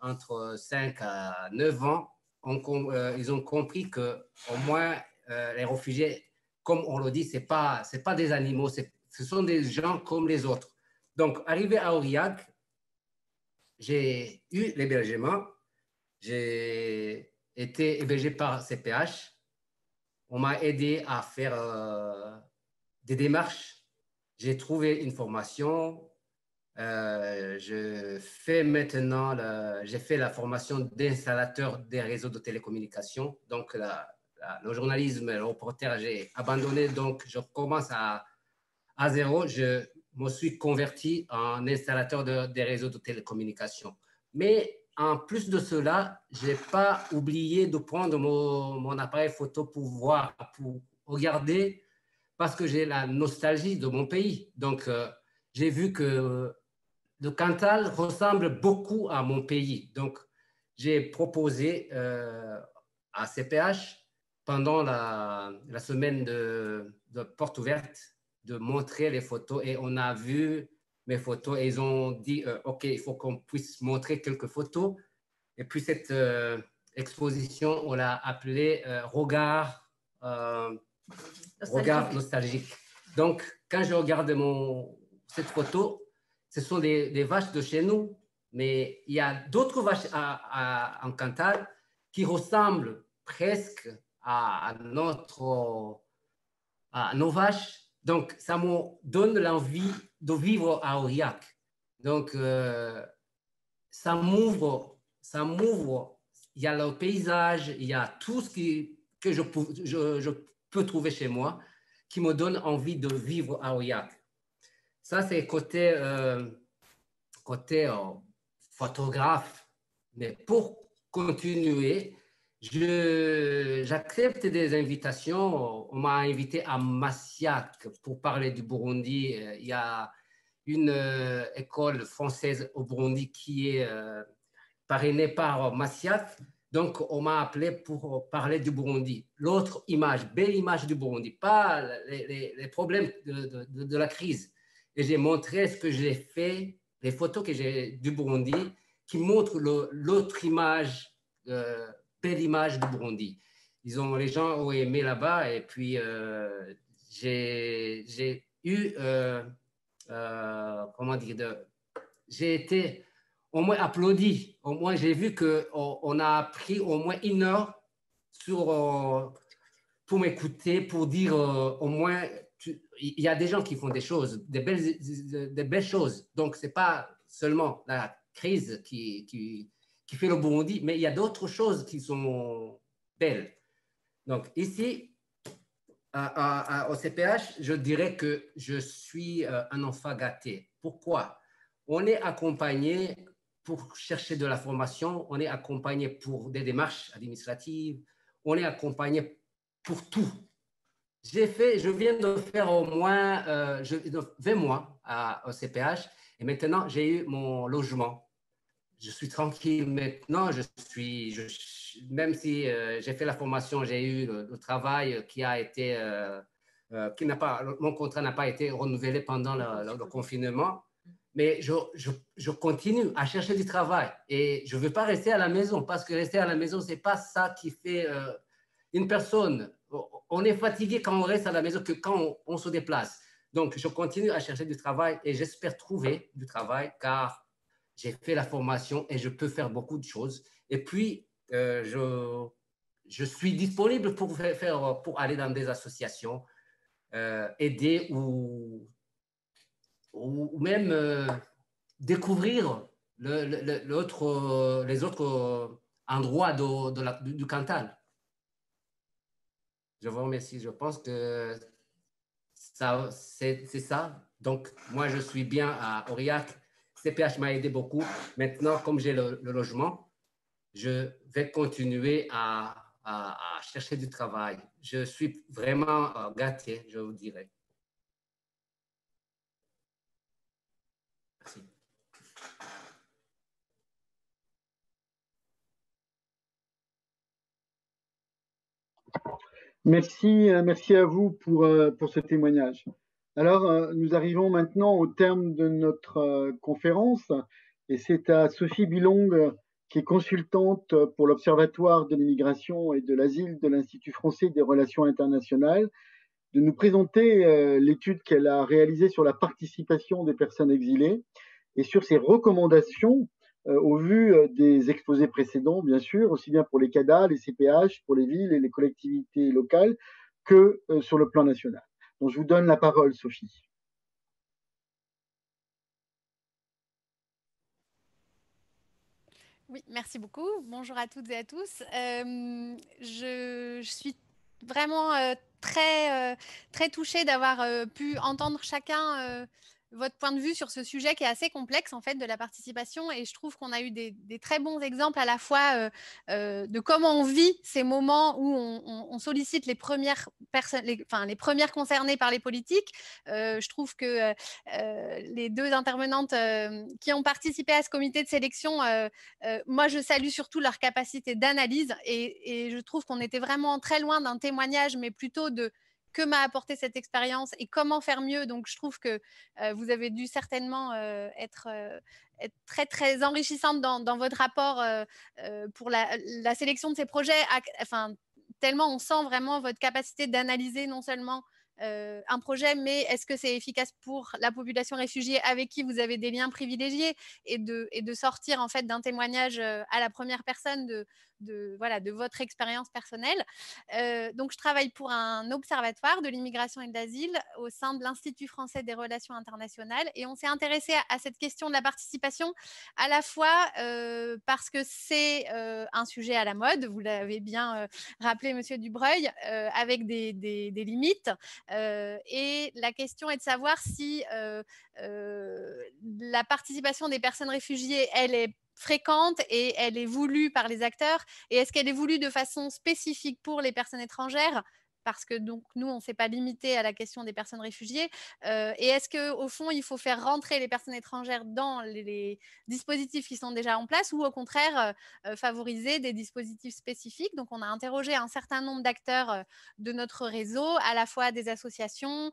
entre 5 à 9 ans, ils ont compris qu'au moins, les réfugiés, comme on le dit, ce n'est pas des animaux, ce sont des gens comme les autres. Donc, arrivé à Aurillac, j'ai eu l'hébergement. J'ai été hébergé par CPH. On m'a aidé à faire des démarches. J'ai trouvé une formation. J'ai fait la formation d'installateur des réseaux de télécommunications. Donc, le journalisme, le reporter, j'ai abandonné. Donc, je commence à zéro. Je me suis converti en installateur des réseaux de télécommunications. Mais en plus de cela, je n'ai pas oublié de prendre mon appareil photo pour voir, pour regarder, parce que j'ai la nostalgie de mon pays. Donc, j'ai vu que le Cantal ressemble beaucoup à mon pays. Donc, j'ai proposé à CPH, pendant la semaine de porte ouverte, de montrer les photos. Et on a vu mes photos et ils ont dit, OK, il faut qu'on puisse montrer quelques photos. Et puis, cette exposition, on l'a appelée Regard nostalgique. Donc, quand je regarde cette photo, ce sont des vaches de chez nous, mais il y a d'autres vaches en Cantal qui ressemblent presque à nos vaches. Donc, ça me donne l'envie de vivre à Aurillac. Donc, ça m'ouvre. Il y a le paysage, il y a tout ce que je peux trouver chez moi qui me donne envie de vivre à Aurillac. Ça, c'est côté photographe. Mais pour continuer, j'accepte des invitations. On m'a invité à Massiac pour parler du Burundi. Il y a une école française au Burundi qui est parrainée par Massiac. Donc, on m'a appelé pour parler du Burundi. L'autre image, belle image du Burundi, pas les problèmes de la crise. Et j'ai montré ce que j'ai fait, les photos que j'ai du Burundi, qui montrent l'autre image, belle image du Burundi. Les gens ont aimé là-bas et puis j'ai eu, comment dire, j'ai été au moins applaudi. Au moins, j'ai vu qu'on a pris au moins 1 heure pour m'écouter, pour dire au moins, il y a des gens qui font des choses, des belles choses. Donc, ce n'est pas seulement la crise qui fait le Burundi, mais il y a d'autres choses qui sont belles. Donc, ici, au CPH, je dirais que je suis un enfant gâté. Pourquoi? On est accompagné pour chercher de la formation, on est accompagné pour des démarches administratives, on est accompagné pour tout. Je viens de faire au moins 20 mois au CPH et maintenant j'ai eu mon logement. Je suis tranquille maintenant, même si j'ai fait la formation, j'ai eu le travail qui a été, mon contrat n'a pas été renouvelé pendant le confinement, mais je continue à chercher du travail et je ne veux pas rester à la maison parce que rester à la maison, ce n'est pas ça qui fait une personne. On est fatigué quand on reste à la maison que quand on se déplace. Donc, je continue à chercher du travail et j'espère trouver du travail car j'ai fait la formation et je peux faire beaucoup de choses. Et puis, je suis disponible pour aller dans des associations, aider ou même découvrir les autres endroits du Cantal. Je vous remercie. Je pense que c'est ça. Donc, moi, je suis bien à Aurillac. CPH m'a aidé beaucoup. Maintenant, comme j'ai le logement, je vais continuer à chercher du travail. Je suis vraiment gâté, je vous dirais. Merci à vous pour ce témoignage. Alors, nous arrivons maintenant au terme de notre conférence et c'est à Sophie Bilong, qui est consultante pour l'Observatoire de l'immigration et de l'asile de l'Institut français des relations internationales, de nous présenter l'étude qu'elle a réalisée sur la participation des personnes exilées et sur ses recommandations au vu des exposés précédents, bien sûr, aussi bien pour les CADA, les CPH, pour les villes et les collectivités locales, que sur le plan national. Donc, je vous donne la parole, Sophie. Oui, merci beaucoup. Bonjour à toutes et à tous. Je suis vraiment très touchée d'avoir pu entendre chacun votre point de vue sur ce sujet qui est assez complexe en fait de la participation, et je trouve qu'on a eu des très bons exemples à la fois de comment on vit ces moments où on sollicite les premières personnes, les premières concernées par les politiques. Je trouve que les deux intervenantes qui ont participé à ce comité de sélection, moi je salue surtout leur capacité d'analyse, et je trouve qu'on était vraiment très loin d'un témoignage, mais plutôt de que m'a apporté cette expérience et comment faire mieux. Donc, je trouve que vous avez dû certainement être très, très enrichissante dans votre rapport pour la sélection de ces projets. Enfin, tellement on sent vraiment votre capacité d'analyser non seulement un projet, mais est-ce que c'est efficace pour la population réfugiée avec qui vous avez des liens privilégiés, et de sortir en fait d'un témoignage à la première personne de votre expérience personnelle. Donc, je travaille pour un observatoire de l'immigration et de l'asile au sein de l'Institut français des relations internationales, et on s'est intéressé à cette question de la participation à la fois parce que c'est un sujet à la mode, vous l'avez bien rappelé, Monsieur Dubreuil, avec des limites. Et la question est de savoir si la participation des personnes réfugiées, elle est fréquente et elle est voulue par les acteurs, et est-ce qu'elle est voulue de façon spécifique pour les personnes étrangères, parce que donc nous on ne s'est pas limité à la question des personnes réfugiées, et est-ce qu'au fond il faut faire rentrer les personnes étrangères dans les dispositifs qui sont déjà en place, ou au contraire favoriser des dispositifs spécifiques. Donc on a interrogé un certain nombre d'acteurs de notre réseau, à la fois des associations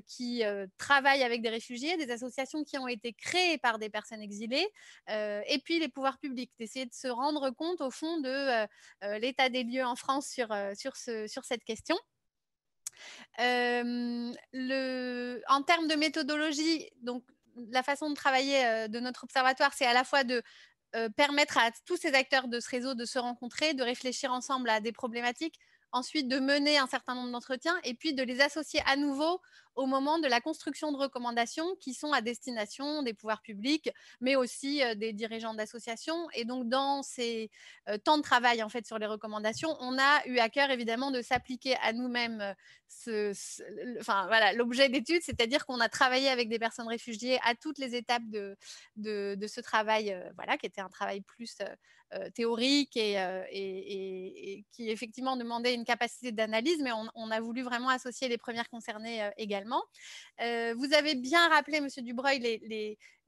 qui travaillent avec des réfugiés, des associations qui ont été créées par des personnes exilées, et puis les pouvoirs publics, d'essayer de se rendre compte au fond de l'état des lieux en France sur cette question. En termes de méthodologie, donc la façon de travailler de notre observatoire, c'est à la fois de permettre à tous ces acteurs de ce réseau de se rencontrer, de réfléchir ensemble à des problématiques, ensuite de mener un certain nombre d'entretiens, et puis de les associer à nouveau au moment de la construction de recommandations qui sont à destination des pouvoirs publics, mais aussi des dirigeants d'associations. Et donc, dans ces temps de travail en fait sur les recommandations, on a eu à cœur évidemment de s'appliquer à nous-mêmes l'objet d'étude, c'est-à-dire qu'on a travaillé avec des personnes réfugiées à toutes les étapes de ce travail, qui était un travail plus théorique et qui effectivement demandait une capacité d'analyse, mais on a voulu vraiment associer les premières concernées également. Vous avez bien rappelé, Monsieur Dubreuil,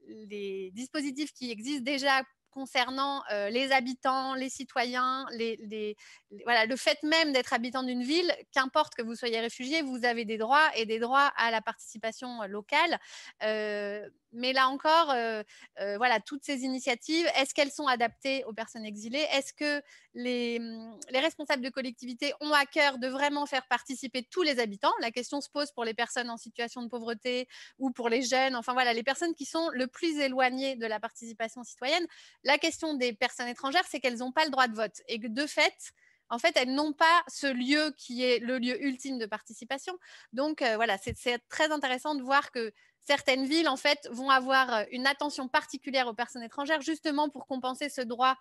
les dispositifs qui existent déjà concernant les habitants, les citoyens, le fait même d'être habitant d'une ville, qu'importe que vous soyez réfugié, vous avez des droits, et des droits à la participation locale. Mais là encore, toutes ces initiatives, est-ce qu'elles sont adaptées aux personnes exilées? Est-ce que les responsables de collectivités ont à cœur de vraiment faire participer tous les habitants? La question se pose pour les personnes en situation de pauvreté ou pour les jeunes, les personnes qui sont le plus éloignées de la participation citoyenne. La question des personnes étrangères, c'est qu'elles n'ont pas le droit de vote, et que de fait, elles n'ont pas ce lieu qui est le lieu ultime de participation. Donc, c'est très intéressant de voir que certaines villes, en fait, vont avoir une attention particulière aux personnes étrangères, justement pour compenser ce droit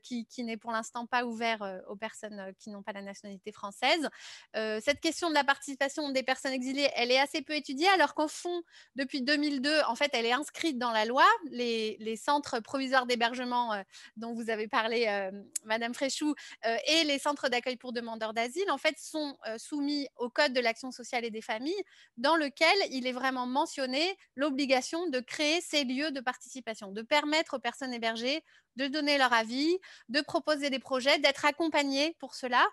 qui n'est pour l'instant pas ouvert aux personnes qui n'ont pas la nationalité française. Cette question de la participation des personnes exilées, elle est assez peu étudiée, alors qu'au fond, depuis 2002, en fait, elle est inscrite dans la loi. Les centres provisoires d'hébergement dont vous avez parlé, Madame Fréchou, et les centres d'accueil pour demandeurs d'asile, en fait, sont soumis au Code de l'action sociale et des familles, dans lequel il est vraiment mentionné l'obligation de créer ces lieux de participation, de permettre aux personnes hébergées de donner leur avis, de proposer des projets, d'être accompagnées pour cela.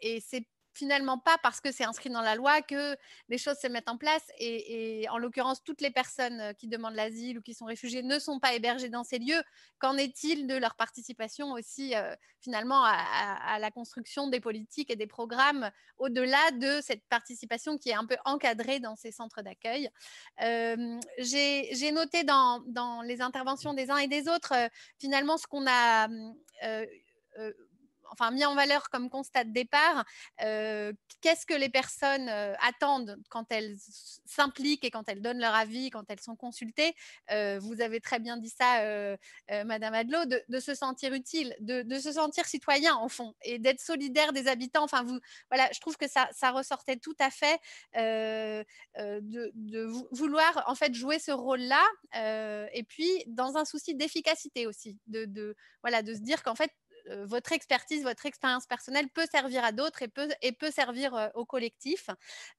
Et c'est finalement pas parce que c'est inscrit dans la loi que les choses se mettent en place. Et en l'occurrence, toutes les personnes qui demandent l'asile ou qui sont réfugiées ne sont pas hébergées dans ces lieux. Qu'en est-il de leur participation aussi finalement à la construction des politiques et des programmes au-delà de cette participation qui est un peu encadrée dans ces centres d'accueil? J'ai noté dans les interventions des uns et des autres finalement ce qu'on a enfin, mis en valeur comme constat de départ, qu'est-ce que les personnes attendent quand elles s'impliquent et quand elles donnent leur avis, quand elles sont consultées. Vous avez très bien dit ça, Madame Adlot, de se sentir utile, de se sentir citoyen, en fond, et d'être solidaire des habitants. Enfin, voilà, je trouve que ça ressortait tout à fait de vouloir, en fait, jouer ce rôle-là, et puis dans un souci d'efficacité aussi, voilà, de se dire qu'en fait, votre expertise, votre expérience personnelle peut servir à d'autres et peut servir au collectif.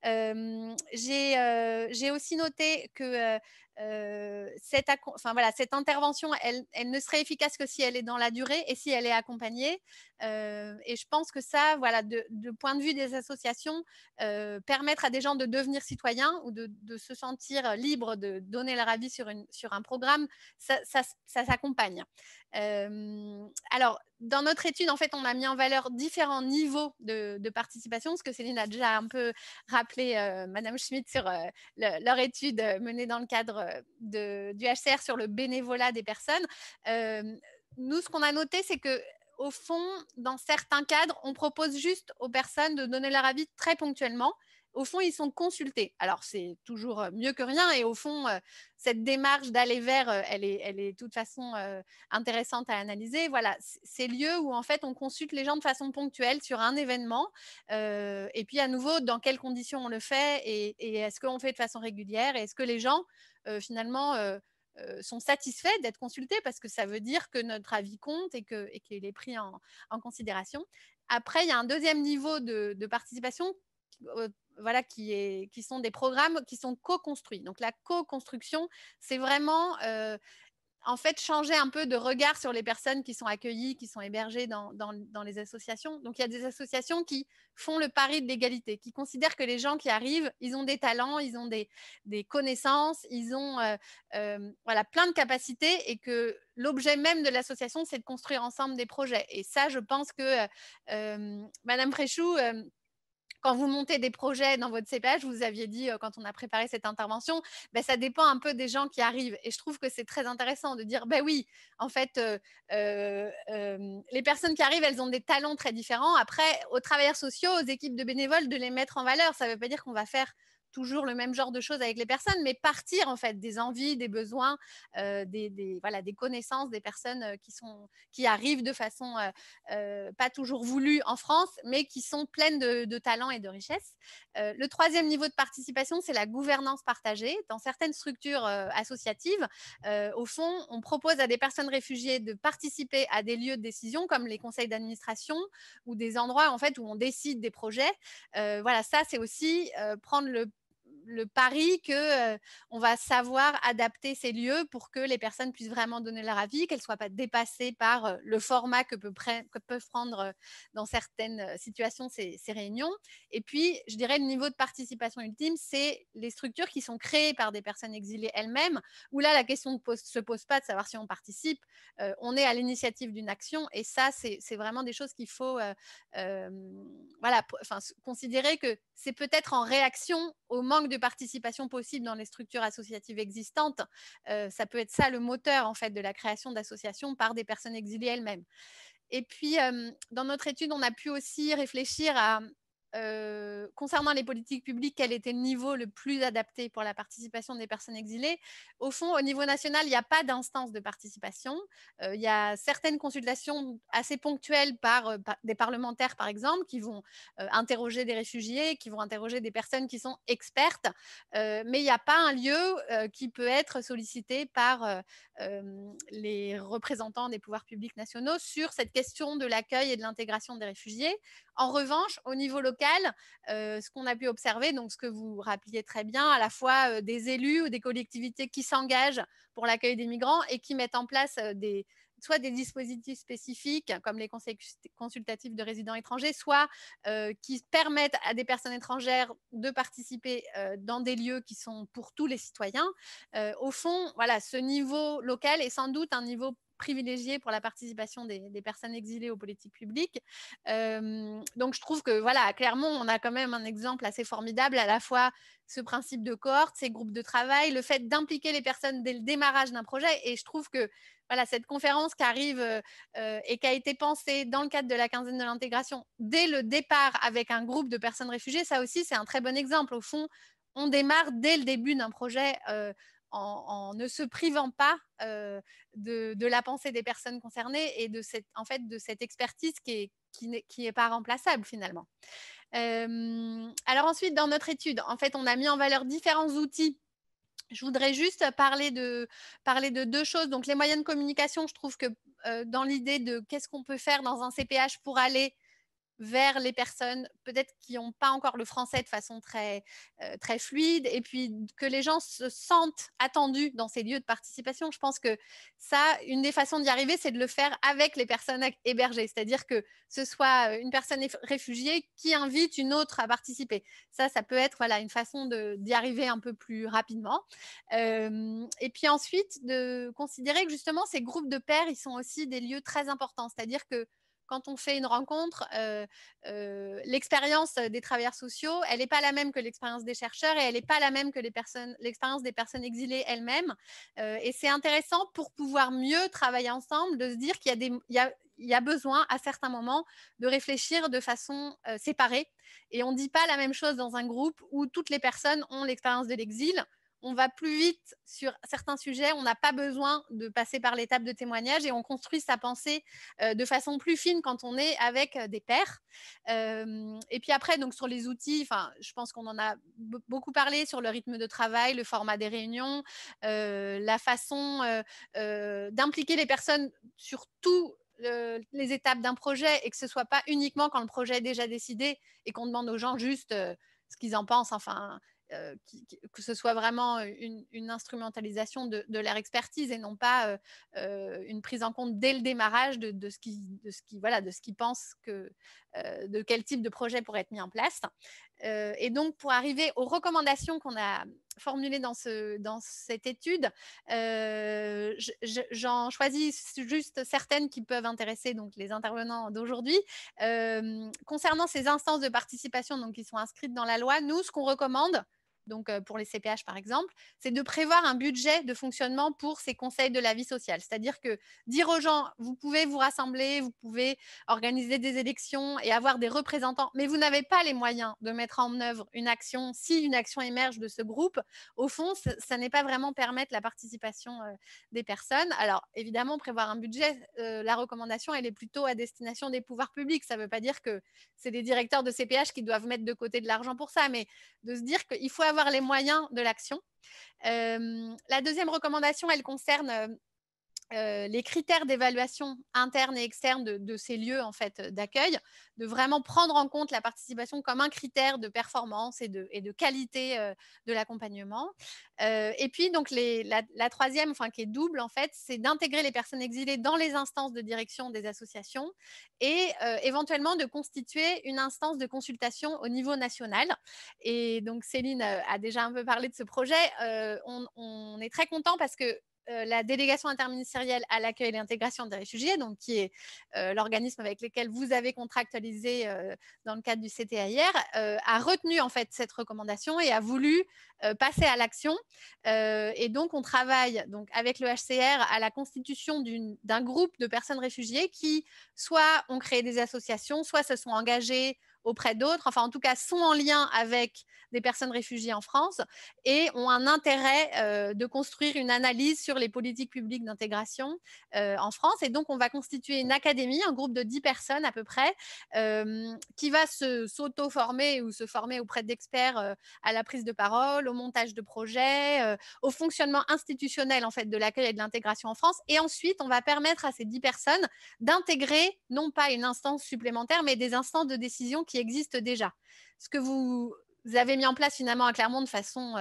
J'ai aussi noté que cette intervention, elle ne serait efficace que si elle est dans la durée et si elle est accompagnée. Et je pense que ça, voilà, de point de vue des associations, permettre à des gens de devenir citoyens ou de se sentir libres de donner leur avis sur un programme, ça s'accompagne. Alors, dans notre étude, en fait, on a mis en valeur différents niveaux de participation, ce que Céline a déjà un peu rappelé, Madame Schmitt, sur leur étude menée dans le cadre du HCR sur le bénévolat des personnes. Nous, ce qu'on a noté, c'est que au fond, dans certains cadres, on propose juste aux personnes de donner leur avis très ponctuellement. Au fond, ils sont consultés. Alors, c'est toujours mieux que rien. Et au fond, cette démarche d'aller vers, elle est de toute façon intéressante à analyser. Voilà, ces lieux où, en fait, on consulte les gens de façon ponctuelle sur un événement. Et puis, à nouveau, dans quelles conditions on le fait et est-ce qu'on fait de façon régulière? Et est-ce que les gens, finalement, sont satisfaits d'être consultés? Parce que ça veut dire que notre avis compte et qu'il est pris en considération. Après, il y a un deuxième niveau de participation voilà, qui sont des programmes qui sont co-construits. Donc la co-construction, c'est vraiment en fait changer un peu de regard sur les personnes qui sont accueillies, qui sont hébergées dans les associations. Donc il y a des associations qui font le pari de l'égalité, qui considèrent que les gens qui arrivent, ils ont des talents, ils ont des connaissances, ils ont voilà, plein de capacités et que l'objet même de l'association, c'est de construire ensemble des projets. Et ça, je pense que Madame Fréchou, quand vous montez des projets dans votre CPH, vous aviez dit quand on a préparé cette intervention, ben, ça dépend un peu des gens qui arrivent. Et je trouve que c'est très intéressant de dire, ben oui, en fait, les personnes qui arrivent, elles ont des talents très différents. Après, aux travailleurs sociaux, aux équipes de bénévoles, de les mettre en valeur. Ça ne veut pas dire qu'on va faire toujours le même genre de choses avec les personnes, mais partir en fait des envies, des besoins, voilà, des connaissances des personnes qui arrivent de façon pas toujours voulues en France, mais qui sont pleines de talents et de richesses. Le troisième niveau de participation, c'est la gouvernance partagée. Dans certaines structures associatives, au fond, on propose à des personnes réfugiées de participer à des lieux de décision comme les conseils d'administration ou des endroits en fait où on décide des projets. Voilà, ça c'est aussi prendre le pari que on va savoir adapter ces lieux pour que les personnes puissent vraiment donner leur avis, qu'elles ne soient pas dépassées par le format que peuvent prendre dans certaines situations ces réunions. Et puis, je dirais, le niveau de participation ultime, c'est les structures qui sont créées par des personnes exilées elles-mêmes, où là, la question ne se pose pas de savoir si on participe, on est à l'initiative d'une action, et ça, c'est vraiment des choses qu'il faut voilà, considérer que c'est peut-être en réaction au manque de participation possible dans les structures associatives existantes. Ça peut être ça le moteur en fait de la création d'associations par des personnes exilées elles-mêmes. Et puis, dans notre étude, on a pu aussi réfléchir à concernant les politiques publiques, quel était le niveau le plus adapté pour la participation des personnes exilées. Au fond, au niveau national, il n'y a pas d'instance de participation. Il y a certaines consultations assez ponctuelles par des parlementaires, par exemple, qui vont interroger des réfugiés, qui vont interroger des personnes qui sont expertes, mais il n'y a pas un lieu qui peut être sollicité par les représentants des pouvoirs publics nationaux sur cette question de l'accueil et de l'intégration des réfugiés. En revanche, au niveau local, ce qu'on a pu observer, donc ce que vous rappeliez très bien, à la fois des élus ou des collectivités qui s'engagent pour l'accueil des migrants et qui mettent en place soit des dispositifs spécifiques, comme les conseils consultatifs de résidents étrangers, soit qui permettent à des personnes étrangères de participer dans des lieux qui sont pour tous les citoyens. Au fond, voilà, ce niveau local est sans doute un niveau privilégié pour la participation des personnes exilées aux politiques publiques. Donc, je trouve que, voilà, à Clermont, on a quand même un exemple assez formidable, à la fois ce principe de cohorte, ces groupes de travail, le fait d'impliquer les personnes dès le démarrage d'un projet. Et je trouve que, voilà, cette conférence qui arrive et qui a été pensée dans le cadre de la quinzaine de l'intégration dès le départ avec un groupe de personnes réfugiées, ça aussi, c'est un très bon exemple. Au fond, on démarre dès le début d'un projet en ne se privant pas de la pensée des personnes concernées et de cette expertise qui est pas remplaçable finalement. Alors ensuite, dans notre étude, en fait, on a mis en valeur différents outils. Je voudrais juste parler de deux choses. Donc, les moyens de communication, je trouve que dans l'idée de qu'est-ce qu'on peut faire dans un CPH pour aller vers les personnes peut-être qui n'ont pas encore le français de façon très fluide, et puis que les gens se sentent attendus dans ces lieux de participation. Je pense que ça, une des façons d'y arriver, c'est de le faire avec les personnes hébergées, c'est-à-dire que ce soit une personne réfugiée qui invite une autre à participer. Ça peut être, voilà, une façon d'y arriver un peu plus rapidement. Et puis ensuite, de considérer que justement, ces groupes de pairs, ils sont aussi des lieux très importants, c'est-à-dire que quand on fait une rencontre, l'expérience des travailleurs sociaux, elle n'est pas la même que l'expérience des chercheurs et elle n'est pas la même que l'expérience des personnes exilées elles-mêmes. Et c'est intéressant pour pouvoir mieux travailler ensemble, de se dire qu'il y a besoin à certains moments de réfléchir de façon séparée. Et on ne dit pas la même chose dans un groupe où toutes les personnes ont l'expérience de l'exil. On va plus vite sur certains sujets, on n'a pas besoin de passer par l'étape de témoignage et on construit sa pensée de façon plus fine quand on est avec des pairs. Et puis après, donc sur les outils, je pense qu'on en a beaucoup parlé sur le rythme de travail, le format des réunions, la façon d'impliquer les personnes sur tout les étapes d'un projet et que ce ne soit pas uniquement quand le projet est déjà décidé et qu'on demande aux gens juste ce qu'ils en pensent, que ce soit vraiment une instrumentalisation de leur expertise et non pas une prise en compte dès le démarrage de ce qu'ils pensent de quel type de projet pourrait être mis en place. Et donc, pour arriver aux recommandations qu'on a formulées dans cette étude, j'en choisis juste certaines qui peuvent intéresser donc, les intervenants d'aujourd'hui. Concernant ces instances de participation donc, qui sont inscrites dans la loi, nous, ce qu'on recommande, donc pour les CPH par exemple, c'est de prévoir un budget de fonctionnement pour ces conseils de la vie sociale. C'est-à-dire que dire aux gens, vous pouvez vous rassembler, vous pouvez organiser des élections et avoir des représentants, mais vous n'avez pas les moyens de mettre en œuvre une action. Si une action émerge de ce groupe, au fond, ça n'est pas vraiment permettre la participation des personnes. Alors évidemment, prévoir un budget, la recommandation, elle est plutôt à destination des pouvoirs publics. Ça ne veut pas dire que c'est les directeurs de CPH qui doivent mettre de côté de l'argent pour ça, mais de se dire qu'il faut avoir les moyens de l'action. La deuxième recommandation, elle concerne les critères d'évaluation interne et externe de ces lieux en fait, d'accueil, de vraiment prendre en compte la participation comme un critère de performance et de qualité de l'accompagnement. Et puis, donc, la troisième, qui est double, en fait, c'est d'intégrer les personnes exilées dans les instances de direction des associations et éventuellement de constituer une instance de consultation au niveau national. Et donc, Céline a déjà un peu parlé de ce projet. On est très content parce que la délégation interministérielle à l'accueil et l'intégration des réfugiés, donc qui est l'organisme avec lequel vous avez contractualisé dans le cadre du CTAIR, a retenu en fait cette recommandation et a voulu passer à l'action. Et donc, on travaille donc, avec le HCR à la constitution d'un groupe de personnes réfugiées qui soit ont créé des associations, soit se sont engagées auprès d'autres, en tout cas sont en lien avec des personnes réfugiées en France et ont un intérêt de construire une analyse sur les politiques publiques d'intégration en France. Et donc, on va constituer une académie, un groupe de 10 personnes à peu près, qui va s'auto-former ou se former auprès d'experts à la prise de parole, au montage de projets, au fonctionnement institutionnel en fait, de l'accueil et de l'intégration en France. Et ensuite, on va permettre à ces 10 personnes d'intégrer non pas une instance supplémentaire, mais des instances de décision qui existent déjà. Ce que vous avez mis en place finalement à Clermont de façon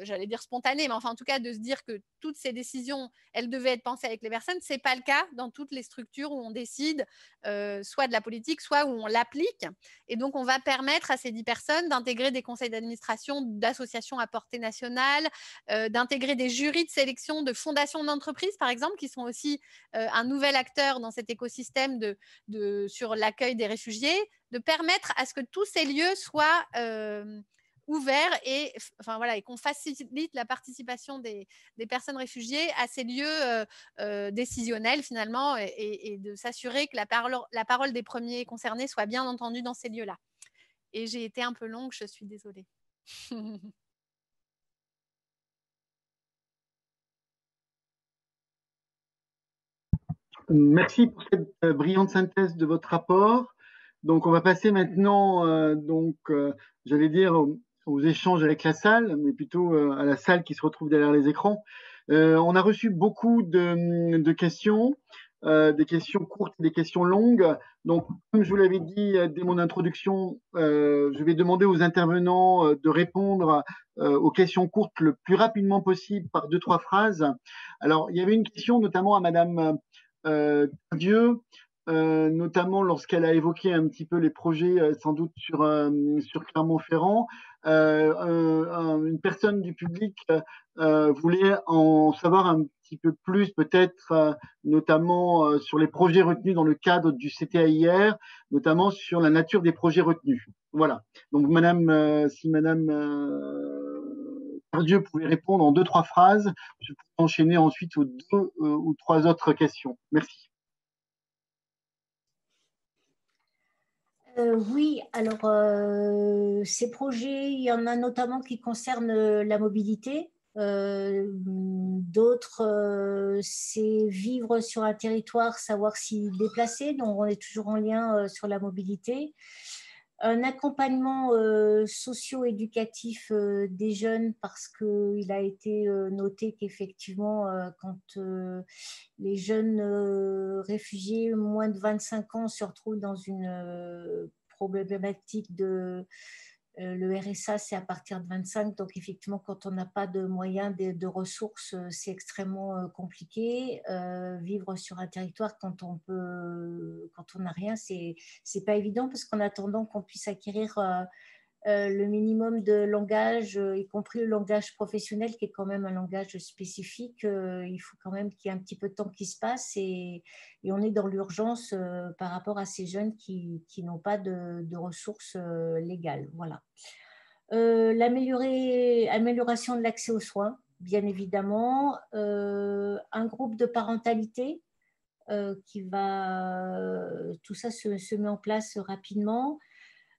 j'allais dire spontanée, mais enfin en tout cas de se dire que toutes ces décisions, elles devaient être pensées avec les personnes. Ce n'est pas le cas dans toutes les structures où on décide soit de la politique, soit où on l'applique. Et donc on va permettre à ces 10 personnes d'intégrer des conseils d'administration d'associations à portée nationale, d'intégrer des jurys de sélection de fondations d'entreprises, par exemple, qui sont aussi un nouvel acteur dans cet écosystème sur l'accueil des réfugiés, de permettre à ce que tous ces lieux soient ouvert et, enfin, voilà, et qu'on facilite la participation des personnes réfugiées à ces lieux décisionnels finalement et de s'assurer que la parole des premiers concernés soit bien entendue dans ces lieux-là. Et j'ai été un peu longue, je suis désolée. Merci pour cette brillante synthèse de votre rapport. Donc, on va passer maintenant, j'allais dire, aux échanges avec la salle, mais plutôt à la salle qui se retrouve derrière les écrans. On a reçu beaucoup de questions, des questions courtes et des questions longues. Donc, comme je vous l'avais dit dès mon introduction, je vais demander aux intervenants de répondre aux questions courtes le plus rapidement possible par 2-3 phrases. Alors, il y avait une question notamment à Madame Dieu, notamment lorsqu'elle a évoqué un petit peu les projets sans doute sur Clermont-Ferrand. Une personne du public voulait en savoir un petit peu plus, peut-être notamment sur les projets retenus dans le cadre du CTAIR, notamment sur la nature des projets retenus. Voilà. Donc, si Madame Dieu pouvait répondre en 2-3 phrases, je pourrais enchaîner ensuite aux 2 ou 3 autres questions. Merci. Oui, alors ces projets, il y en a notamment qui concernent la mobilité. D'autres, c'est vivre sur un territoire, savoir s'y déplacer. Donc, on est toujours en lien sur la mobilité. Un accompagnement socio-éducatif des jeunes parce qu'il a été noté qu'effectivement, quand les jeunes réfugiés moins de 25 ans se retrouvent dans une problématique le RSA, c'est à partir de 25, donc effectivement, quand on n'a pas de moyens, de ressources, c'est extrêmement compliqué. Vivre sur un territoire quand on n'a rien, c'est pas évident parce qu'en attendant qu'on puisse acquérir le minimum de langage, y compris le langage professionnel, qui est quand même un langage spécifique, il faut quand même qu'il y ait un petit peu de temps qui se passe et on est dans l'urgence par rapport à ces jeunes qui n'ont pas de ressources légales. Voilà. L'amélioration de l'accès aux soins, bien évidemment. Un groupe de parentalité tout ça se met en place rapidement.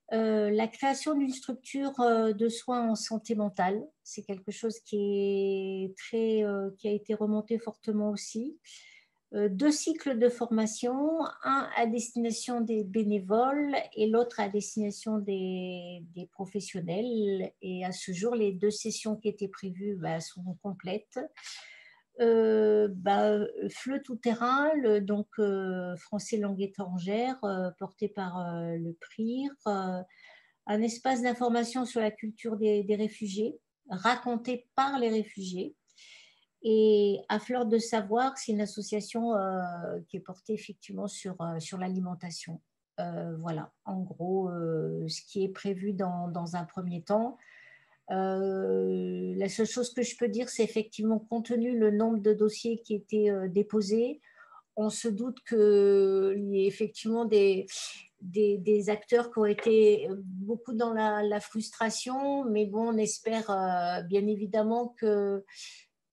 La création d'une structure de soins en santé mentale, c'est quelque chose qui a été remonté fortement aussi. 2 cycles de formation, un à destination des bénévoles et l'autre à destination des professionnels. Et à ce jour, les 2 sessions qui étaient prévues sont complètes. FLE tout-terrain, donc français langue étrangère, porté par le PRIR, un espace d'information sur la culture des réfugiés, raconté par les réfugiés. Et à Fleur de Savoir, c'est une association qui est portée effectivement sur l'alimentation. Voilà, en gros, ce qui est prévu dans un premier temps. La seule chose que je peux dire, c'est effectivement, compte tenu le nombre de dossiers qui étaient déposés, on se doute qu'il y ait effectivement des acteurs qui ont été beaucoup dans la frustration, mais bon, on espère bien évidemment que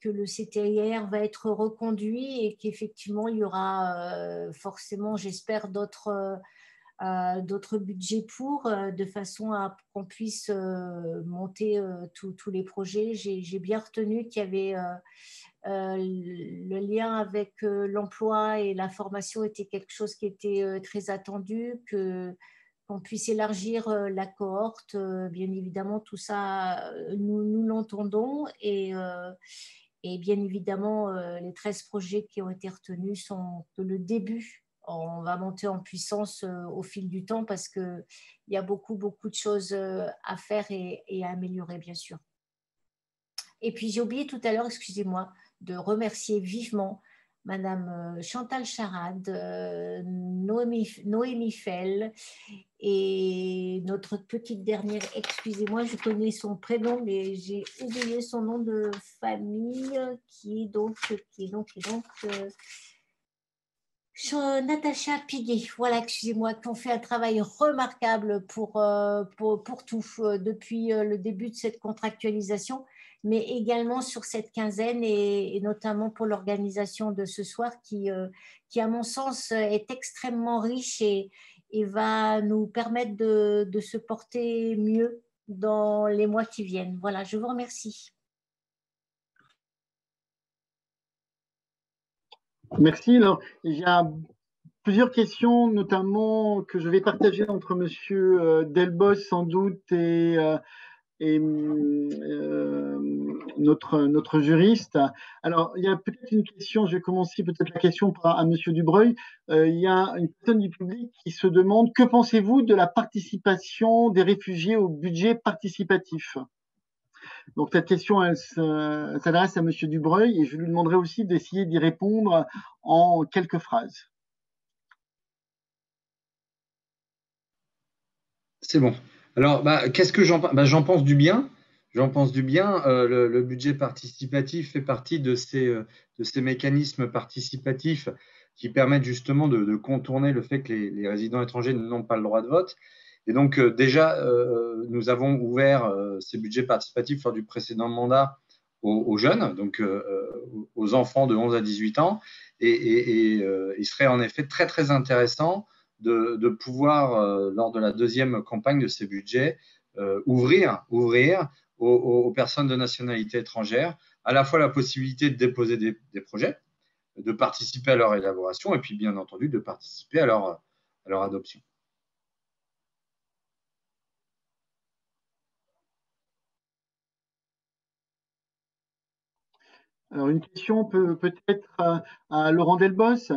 le CTIR va être reconduit et qu'effectivement, il y aura forcément, j'espère, d'autres budgets de façon à qu'on puisse monter tous les projets. J'ai bien retenu qu'il y avait le lien avec l'emploi et la formation était quelque chose qui était très attendu, qu'on puisse élargir la cohorte. Bien évidemment, tout ça, nous l'entendons et bien évidemment, les 13 projets qui ont été retenus sont que le début. On va monter en puissance au fil du temps parce qu'il y a beaucoup de choses à faire et à améliorer, bien sûr. Et puis j'ai oublié tout à l'heure, excusez-moi, de remercier vivement Madame Chantal Charade, Noémie Fell et notre petite dernière, excusez-moi, je connais son prénom, mais j'ai oublié son nom de famille, qui est donc Natacha Piguet, voilà, excusez-moi, qui ont fait un travail remarquable pour tout, depuis le début de cette contractualisation, mais également sur cette quinzaine et notamment pour l'organisation de ce soir qui, à mon sens, est extrêmement riche et va nous permettre de se porter mieux dans les mois qui viennent. Voilà, je vous remercie. Merci. Alors, il y a plusieurs questions, notamment que je vais partager entre Monsieur Delbos sans doute et notre juriste. Alors, il y a peut-être une question, je vais commencer peut-être la question à Monsieur Dubreuil. Il y a une personne du public qui se demande « Que pensez-vous de la participation des réfugiés au budget participatif ?» Donc, cette question, elle s'adresse à Monsieur Dubreuil et je lui demanderai aussi d'essayer d'y répondre en quelques phrases. C'est bon. Alors, qu'est-ce que j'en pense? J'en pense du bien. J'en pense du bien. Le budget participatif fait partie de ces mécanismes participatifs qui permettent justement de contourner le fait que les résidents étrangers n'ont pas le droit de vote. Et donc, déjà, nous avons ouvert ces budgets participatifs lors du précédent mandat aux jeunes, donc aux enfants de 11 à 18 ans. Et il serait en effet très, très intéressant de pouvoir, lors de la deuxième campagne de ces budgets, ouvrir aux personnes de nationalité étrangère à la fois la possibilité de déposer des projets, de participer à leur élaboration et puis bien entendu de participer à leur adoption. Alors, une question peut-être à Laurent Delbos.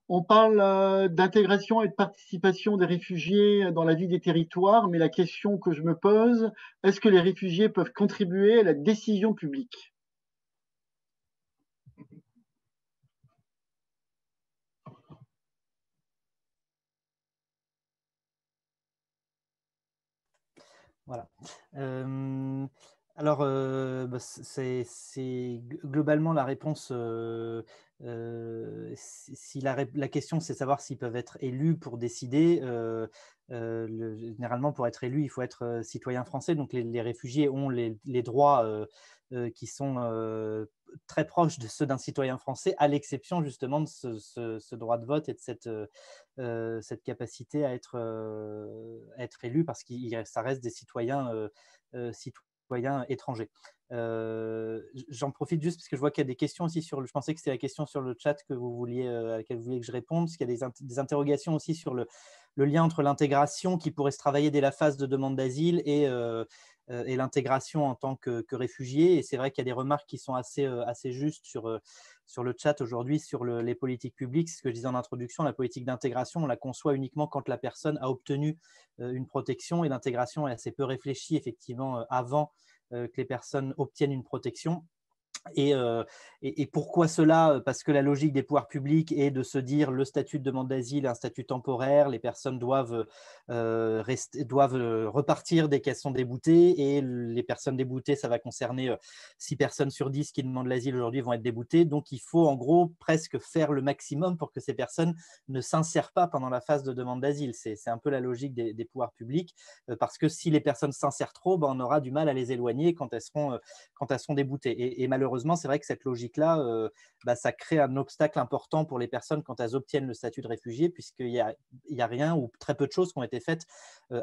On parle d'intégration et de participation des réfugiés dans la vie des territoires, mais la question que je me pose, est-ce que les réfugiés peuvent contribuer à la décision publique? Voilà. Alors, c'est globalement la réponse. Si la question, c'est savoir s'ils peuvent être élus pour décider. Généralement, pour être élu, il faut être citoyen français. Donc, les réfugiés ont les droits qui sont très proches de ceux d'un citoyen français, à l'exception justement de ce droit de vote et de cette capacité à être élu, parce que ça reste des citoyens étrangers. J'en profite juste parce que je vois qu'il y a des questions aussi sur je pensais que c'était la question sur le chat à laquelle vous vouliez que je réponde, parce qu'il y a des interrogations aussi sur le lien entre l'intégration qui pourrait se travailler dès la phase de demande d'asile et l'intégration en tant que réfugié. Et c'est vrai qu'il y a des remarques qui sont assez justes sur le chat aujourd'hui, sur les politiques publiques. C'est ce que je disais en introduction, la politique d'intégration, on la conçoit uniquement quand la personne a obtenu une protection, et l'intégration est assez peu réfléchie effectivement avant que les personnes obtiennent une protection. Et pourquoi cela? Parce que la logique des pouvoirs publics est de se dire le statut de demande d'asile est un statut temporaire, les personnes doivent repartir dès qu'elles sont déboutées, et les personnes déboutées, ça va concerner 6 personnes sur 10 qui demandent l'asile aujourd'hui vont être déboutées. Donc, il faut en gros presque faire le maximum pour que ces personnes ne s'insèrent pas pendant la phase de demande d'asile. C'est un peu la logique des pouvoirs publics, parce que si les personnes s'insèrent trop, on aura du mal à les éloigner quand elles seront déboutées. Et malheureusement, c'est vrai que cette logique-là, ça crée un obstacle important pour les personnes quand elles obtiennent le statut de réfugié, puisqu'il n'y a rien ou très peu de choses qui ont été faites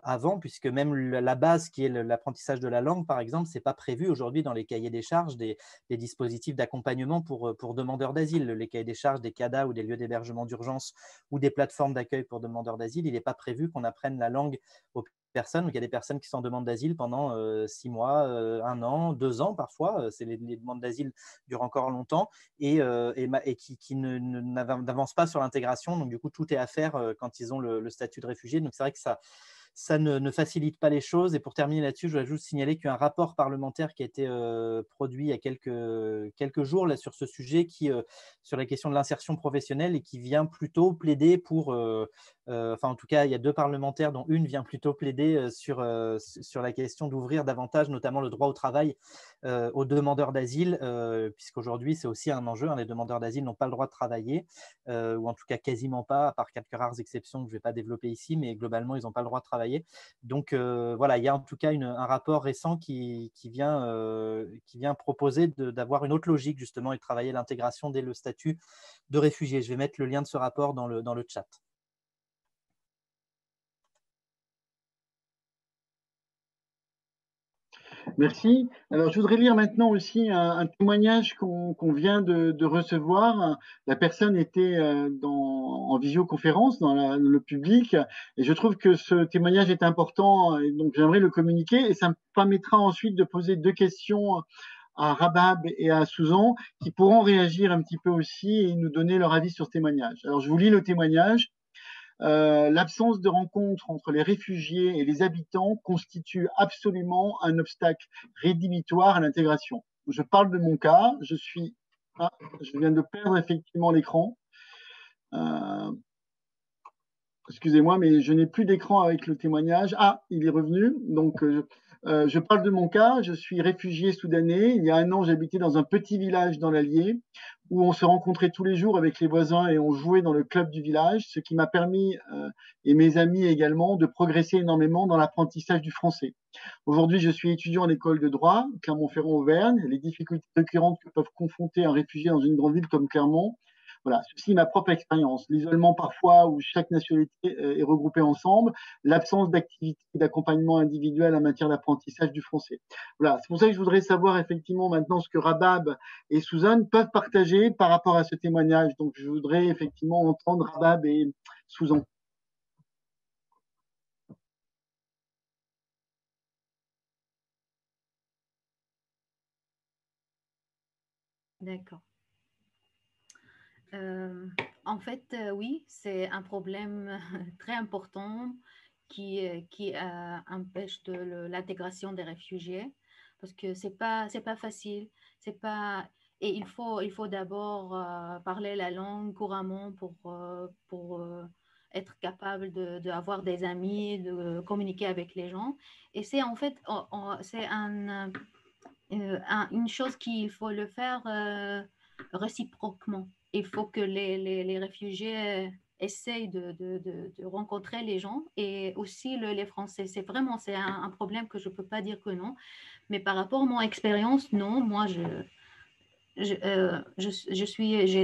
avant, puisque même la base qui est l'apprentissage de la langue, par exemple, ce n'est pas prévu aujourd'hui dans les cahiers des charges des dispositifs d'accompagnement pour demandeurs d'asile. Les cahiers des charges des CADA ou des lieux d'hébergement d'urgence ou des plateformes d'accueil pour demandeurs d'asile, il n'est pas prévu qu'on apprenne la langue aux personnes. Donc, il y a des personnes qui sont en demande d'asile pendant 6 mois, 1 an, 2 ans parfois. Les demandes d'asile durent encore longtemps et qui n'avancent pas sur l'intégration. Donc, du coup, tout est à faire quand ils ont le statut de réfugié. Donc, c'est vrai que ça ne facilite pas les choses. Et pour terminer là-dessus, je voudrais juste signaler qu'il y a un rapport parlementaire qui a été produit il y a quelques jours là, sur ce sujet, sur la question de l'insertion professionnelle, et qui vient plutôt plaider pour… enfin, en tout cas, il y a 2 parlementaires, dont une vient plutôt plaider sur la question d'ouvrir davantage, notamment le droit au travail, aux demandeurs d'asile, puisqu'aujourd'hui, c'est aussi un enjeu. Hein, les demandeurs d'asile n'ont pas le droit de travailler, ou en tout cas quasiment pas, à part quelques rares exceptions que je ne vais pas développer ici, mais globalement, ils n'ont pas le droit de travailler. Donc, voilà, il y a en tout cas un rapport récent qui vient proposer d'avoir une autre logique, justement, et de travailler l'intégration dès le statut de réfugié. Je vais mettre le lien de ce rapport dans le chat. Merci. Alors, je voudrais lire maintenant aussi un témoignage qu'on vient de recevoir. La personne était en visioconférence dans le public, et je trouve que ce témoignage est important, et donc j'aimerais le communiquer, et ça me permettra ensuite de poser 2 questions à Rabab et à Susan, qui pourront réagir un petit peu aussi et nous donner leur avis sur ce témoignage. Alors, je vous lis le témoignage. L'absence de rencontre entre les réfugiés et les habitants constitue absolument un obstacle rédhibitoire à l'intégration. Je parle de mon cas, je viens de perdre effectivement l'écran. Excusez-moi, mais je n'ai plus d'écran avec le témoignage. Ah, il est revenu. Donc, je parle de mon cas. Je suis réfugié soudanais. Il y a 1 an, j'habitais dans un petit village dans l'Allier où on se rencontrait tous les jours avec les voisins et on jouait dans le club du village, ce qui m'a permis, et mes amis également, de progresser énormément dans l'apprentissage du français. Aujourd'hui, je suis étudiant à l'école de droit, Clermont-Ferrand-Auvergne. Les difficultés récurrentes que peuvent confronter un réfugié dans une grande ville comme Clermont. Voilà, ceci est ma propre expérience. L'isolement parfois où chaque nationalité est regroupée ensemble, l'absence d'activité et d'accompagnement individuel en matière d'apprentissage du français. Voilà, c'est pour ça que je voudrais savoir effectivement maintenant ce que Rabab et Suzanne peuvent partager par rapport à ce témoignage. Donc, je voudrais effectivement entendre Rabab et Suzanne. D'accord. En fait, oui, c'est un problème très important qui empêche l'intégration des réfugiés, parce que c'est pas facile, c'est pas et il faut d'abord parler la langue couramment pour être capable d'avoir des amis, de communiquer avec les gens. Et c'est en fait c'est une chose qu'il faut le faire réciproquement. Il faut que les réfugiés essayent de rencontrer les gens, et aussi les Français. C'est un problème que je ne peux pas dire que non. Mais par rapport à mon expérience, non. Moi, j'ai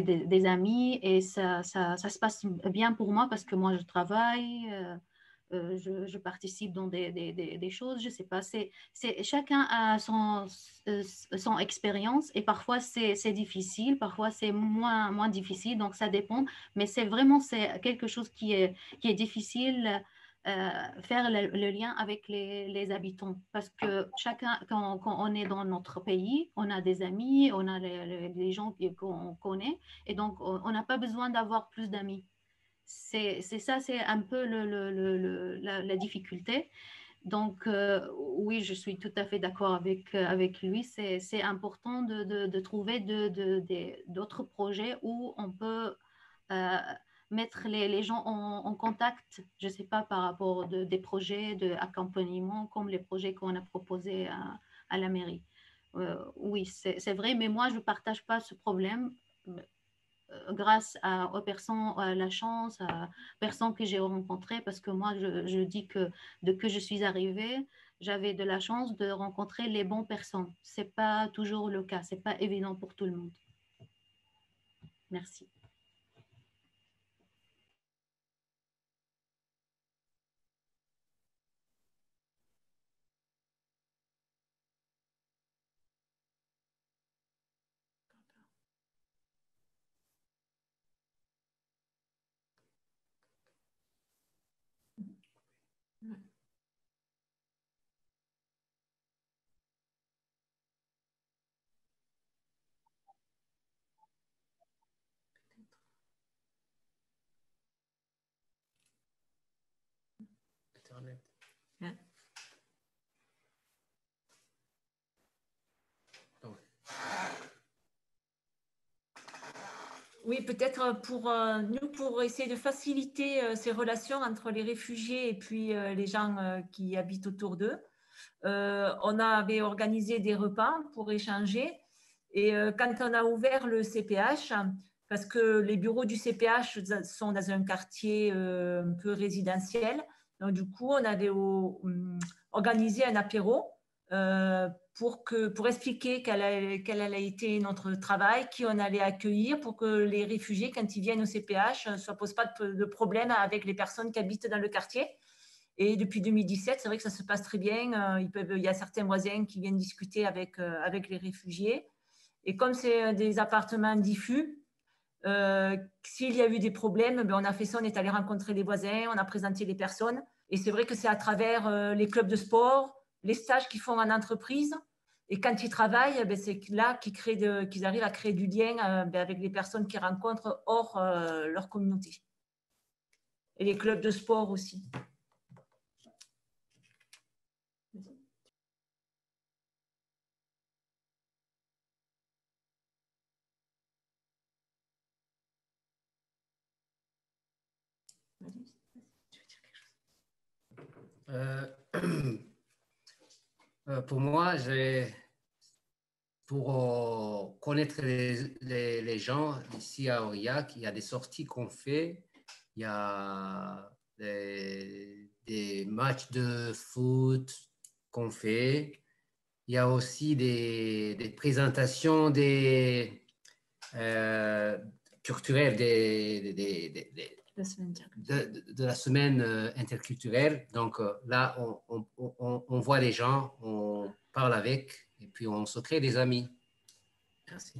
des amis, et ça se passe bien pour moi, parce que moi, je travaille. Je participe dans des choses, je ne sais pas. Chacun a son expérience, et parfois c'est difficile, parfois c'est moins difficile, donc ça dépend. Mais c'est quelque chose qui est difficile, faire le lien avec les habitants, parce que chacun, quand on est dans notre pays, on a des amis, on a les gens qu'on connaît, et donc on n'a pas besoin d'avoir plus d'amis. C'est ça, c'est un peu la difficulté. Donc, oui, je suis tout à fait d'accord avec lui. C'est important de trouver d'autres projets où on peut mettre les gens en contact, je ne sais pas, par rapport des projets d'accompagnement comme les projets qu'on a proposés à la mairie. Oui, c'est vrai, mais moi, je ne partage pas ce problème. Grâce aux personnes, à la chance, aux personnes que j'ai rencontrées, parce que moi, je dis que depuis que je suis arrivée, j'avais de la chance de rencontrer les bonnes personnes. Ce n'est pas toujours le cas, ce n'est pas évident pour tout le monde. Merci. Internet. Oui, peut-être pour nous, pour essayer de faciliter ces relations entre les réfugiés et puis les gens qui habitent autour d'eux. On avait organisé des repas pour échanger. Et quand on a ouvert le CPH, parce que les bureaux du CPH sont dans un quartier un peu résidentiel, donc du coup, on avait organisé un apéro pour expliquer quel allait été notre travail, qui on allait accueillir, pour que les réfugiés, quand ils viennent au CPH, ne se posent pas de problème avec les personnes qui habitent dans le quartier. Et depuis 2017, c'est vrai que ça se passe très bien. Il y a certains voisins qui viennent discuter avec les réfugiés. Et comme c'est des appartements diffus, s'il y a eu des problèmes, ben on a fait ça, on est allé rencontrer les voisins, on a présenté les personnes. Et c'est vrai que c'est à travers les clubs de sport, les stages qu'ils font en entreprise. Et quand ils travaillent, ben c'est là qu'ils arrivent à créer du lien avec les personnes qu'ils rencontrent hors leur communauté. Et les clubs de sport aussi. Pour moi, pour connaître les gens ici à Aurillac, il y a des sorties qu'on fait, il y a des matchs de foot qu'on fait, il y a aussi des présentations culturelles de la semaine interculturelle. Donc là, on voit les gens, on parle avec, et puis on se crée des amis. Merci.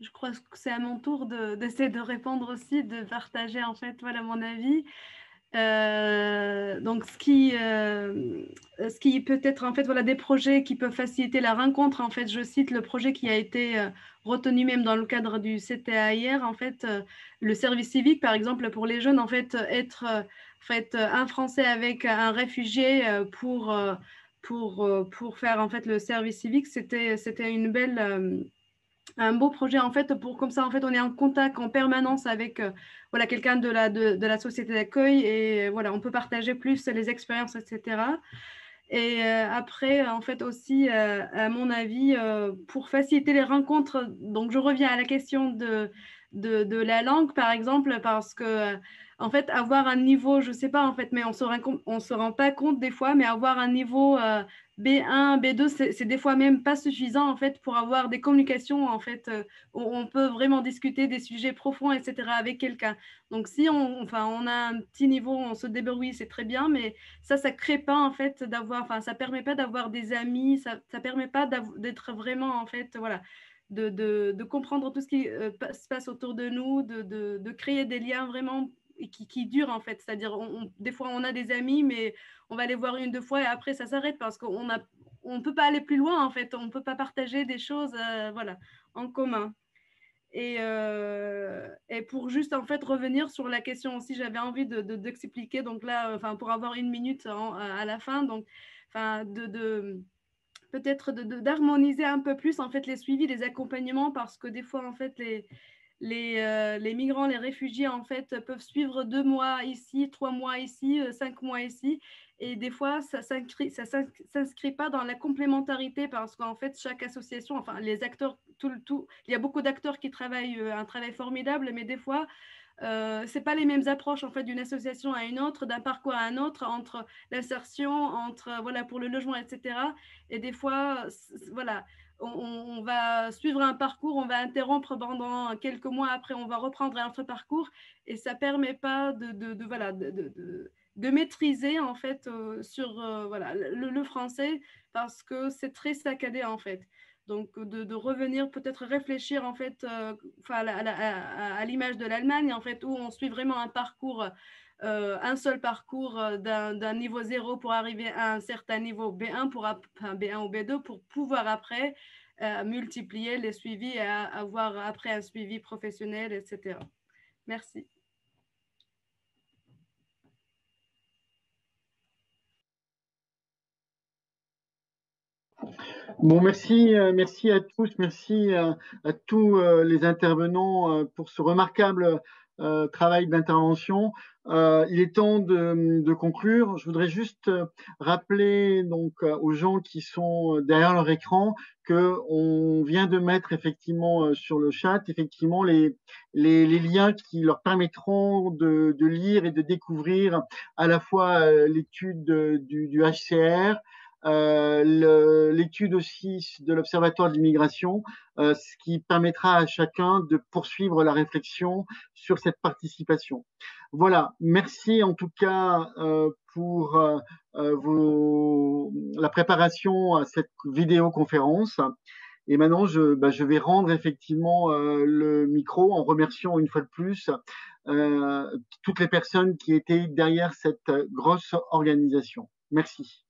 Je crois que c'est à mon tour d'essayer de répondre aussi, de partager en fait voilà, mon avis. Donc, ce qui peut être en fait voilà, des projets qui peuvent faciliter la rencontre. En fait, je cite le projet qui a été retenu même dans le cadre du CTA hier. En fait, le service civique, par exemple, pour les jeunes, en fait, être un Français avec un réfugié pour faire en fait le service civique, c'était une belle un beau projet en fait pour comme ça en fait on est en contact en permanence avec voilà quelqu'un de la société d'accueil et voilà on peut partager plus les expériences etc. Et après en fait aussi à mon avis pour faciliter les rencontres, donc je reviens à la question de la langue par exemple, parce que en fait avoir un niveau, je sais pas en fait, mais on se rend pas compte des fois, mais avoir un niveau B1, B2, c'est des fois même pas suffisant en fait pour avoir des communications en fait. On peut vraiment discuter des sujets profonds, etc. avec quelqu'un. Donc si on a un petit niveau, on se débrouille, c'est très bien, mais ça crée pas en fait ça permet pas d'avoir des amis, ça permet pas d'être vraiment en fait, voilà, de comprendre tout ce qui se passe autour de nous, de créer des liens vraiment qui durent en fait. C'est-à-dire, des fois on a des amis, mais on va les voir une, deux fois et après ça s'arrête parce qu'on on peut pas aller plus loin en fait, on peut pas partager des choses voilà, en commun. Et pour juste en fait revenir sur la question aussi, j'avais envie d'expliquer, donc là, pour avoir une minute à la fin, donc peut-être d'harmoniser un peu plus en fait les suivis, les accompagnements, parce que des fois en fait les migrants, les réfugiés en fait peuvent suivre 2 mois ici, 3 mois ici, 5 mois ici, et des fois ça s'inscrit pas dans la complémentarité parce qu'en fait chaque association, enfin les acteurs, il y a beaucoup d'acteurs qui travaillent un travail formidable, mais des fois c'est pas les mêmes approches en fait d'une association à une autre, d'un parcours à un autre, entre l'insertion, entre voilà pour le logement, etc. Et des fois, voilà, on va suivre un parcours, on va interrompre pendant quelques mois, après on va reprendre un autre parcours, et ça permet pas de maîtriser en fait sur voilà le français, parce que c'est très saccadé en fait. Donc, de revenir, peut-être réfléchir en fait à l'image de l'Allemagne, en fait, où on suit vraiment un parcours, un seul parcours d'un niveau 0 pour arriver à un certain niveau B1, B1 ou B2, pour pouvoir après multiplier les suivis et avoir après un suivi professionnel, etc. Merci. Bon, merci à tous, merci à tous les intervenants pour ce remarquable travail d'intervention. Il est temps de conclure. Je voudrais juste rappeler donc aux gens qui sont derrière leur écran que on vient de mettre effectivement sur le chat effectivement les liens qui leur permettront de lire et de découvrir à la fois l'étude du HCR, l'étude aussi de l'Observatoire de l'immigration, ce qui permettra à chacun de poursuivre la réflexion sur cette participation. Voilà, merci en tout cas pour la préparation à cette vidéoconférence. Et maintenant, je vais rendre effectivement le micro en remerciant une fois de plus toutes les personnes qui étaient derrière cette grosse organisation. Merci.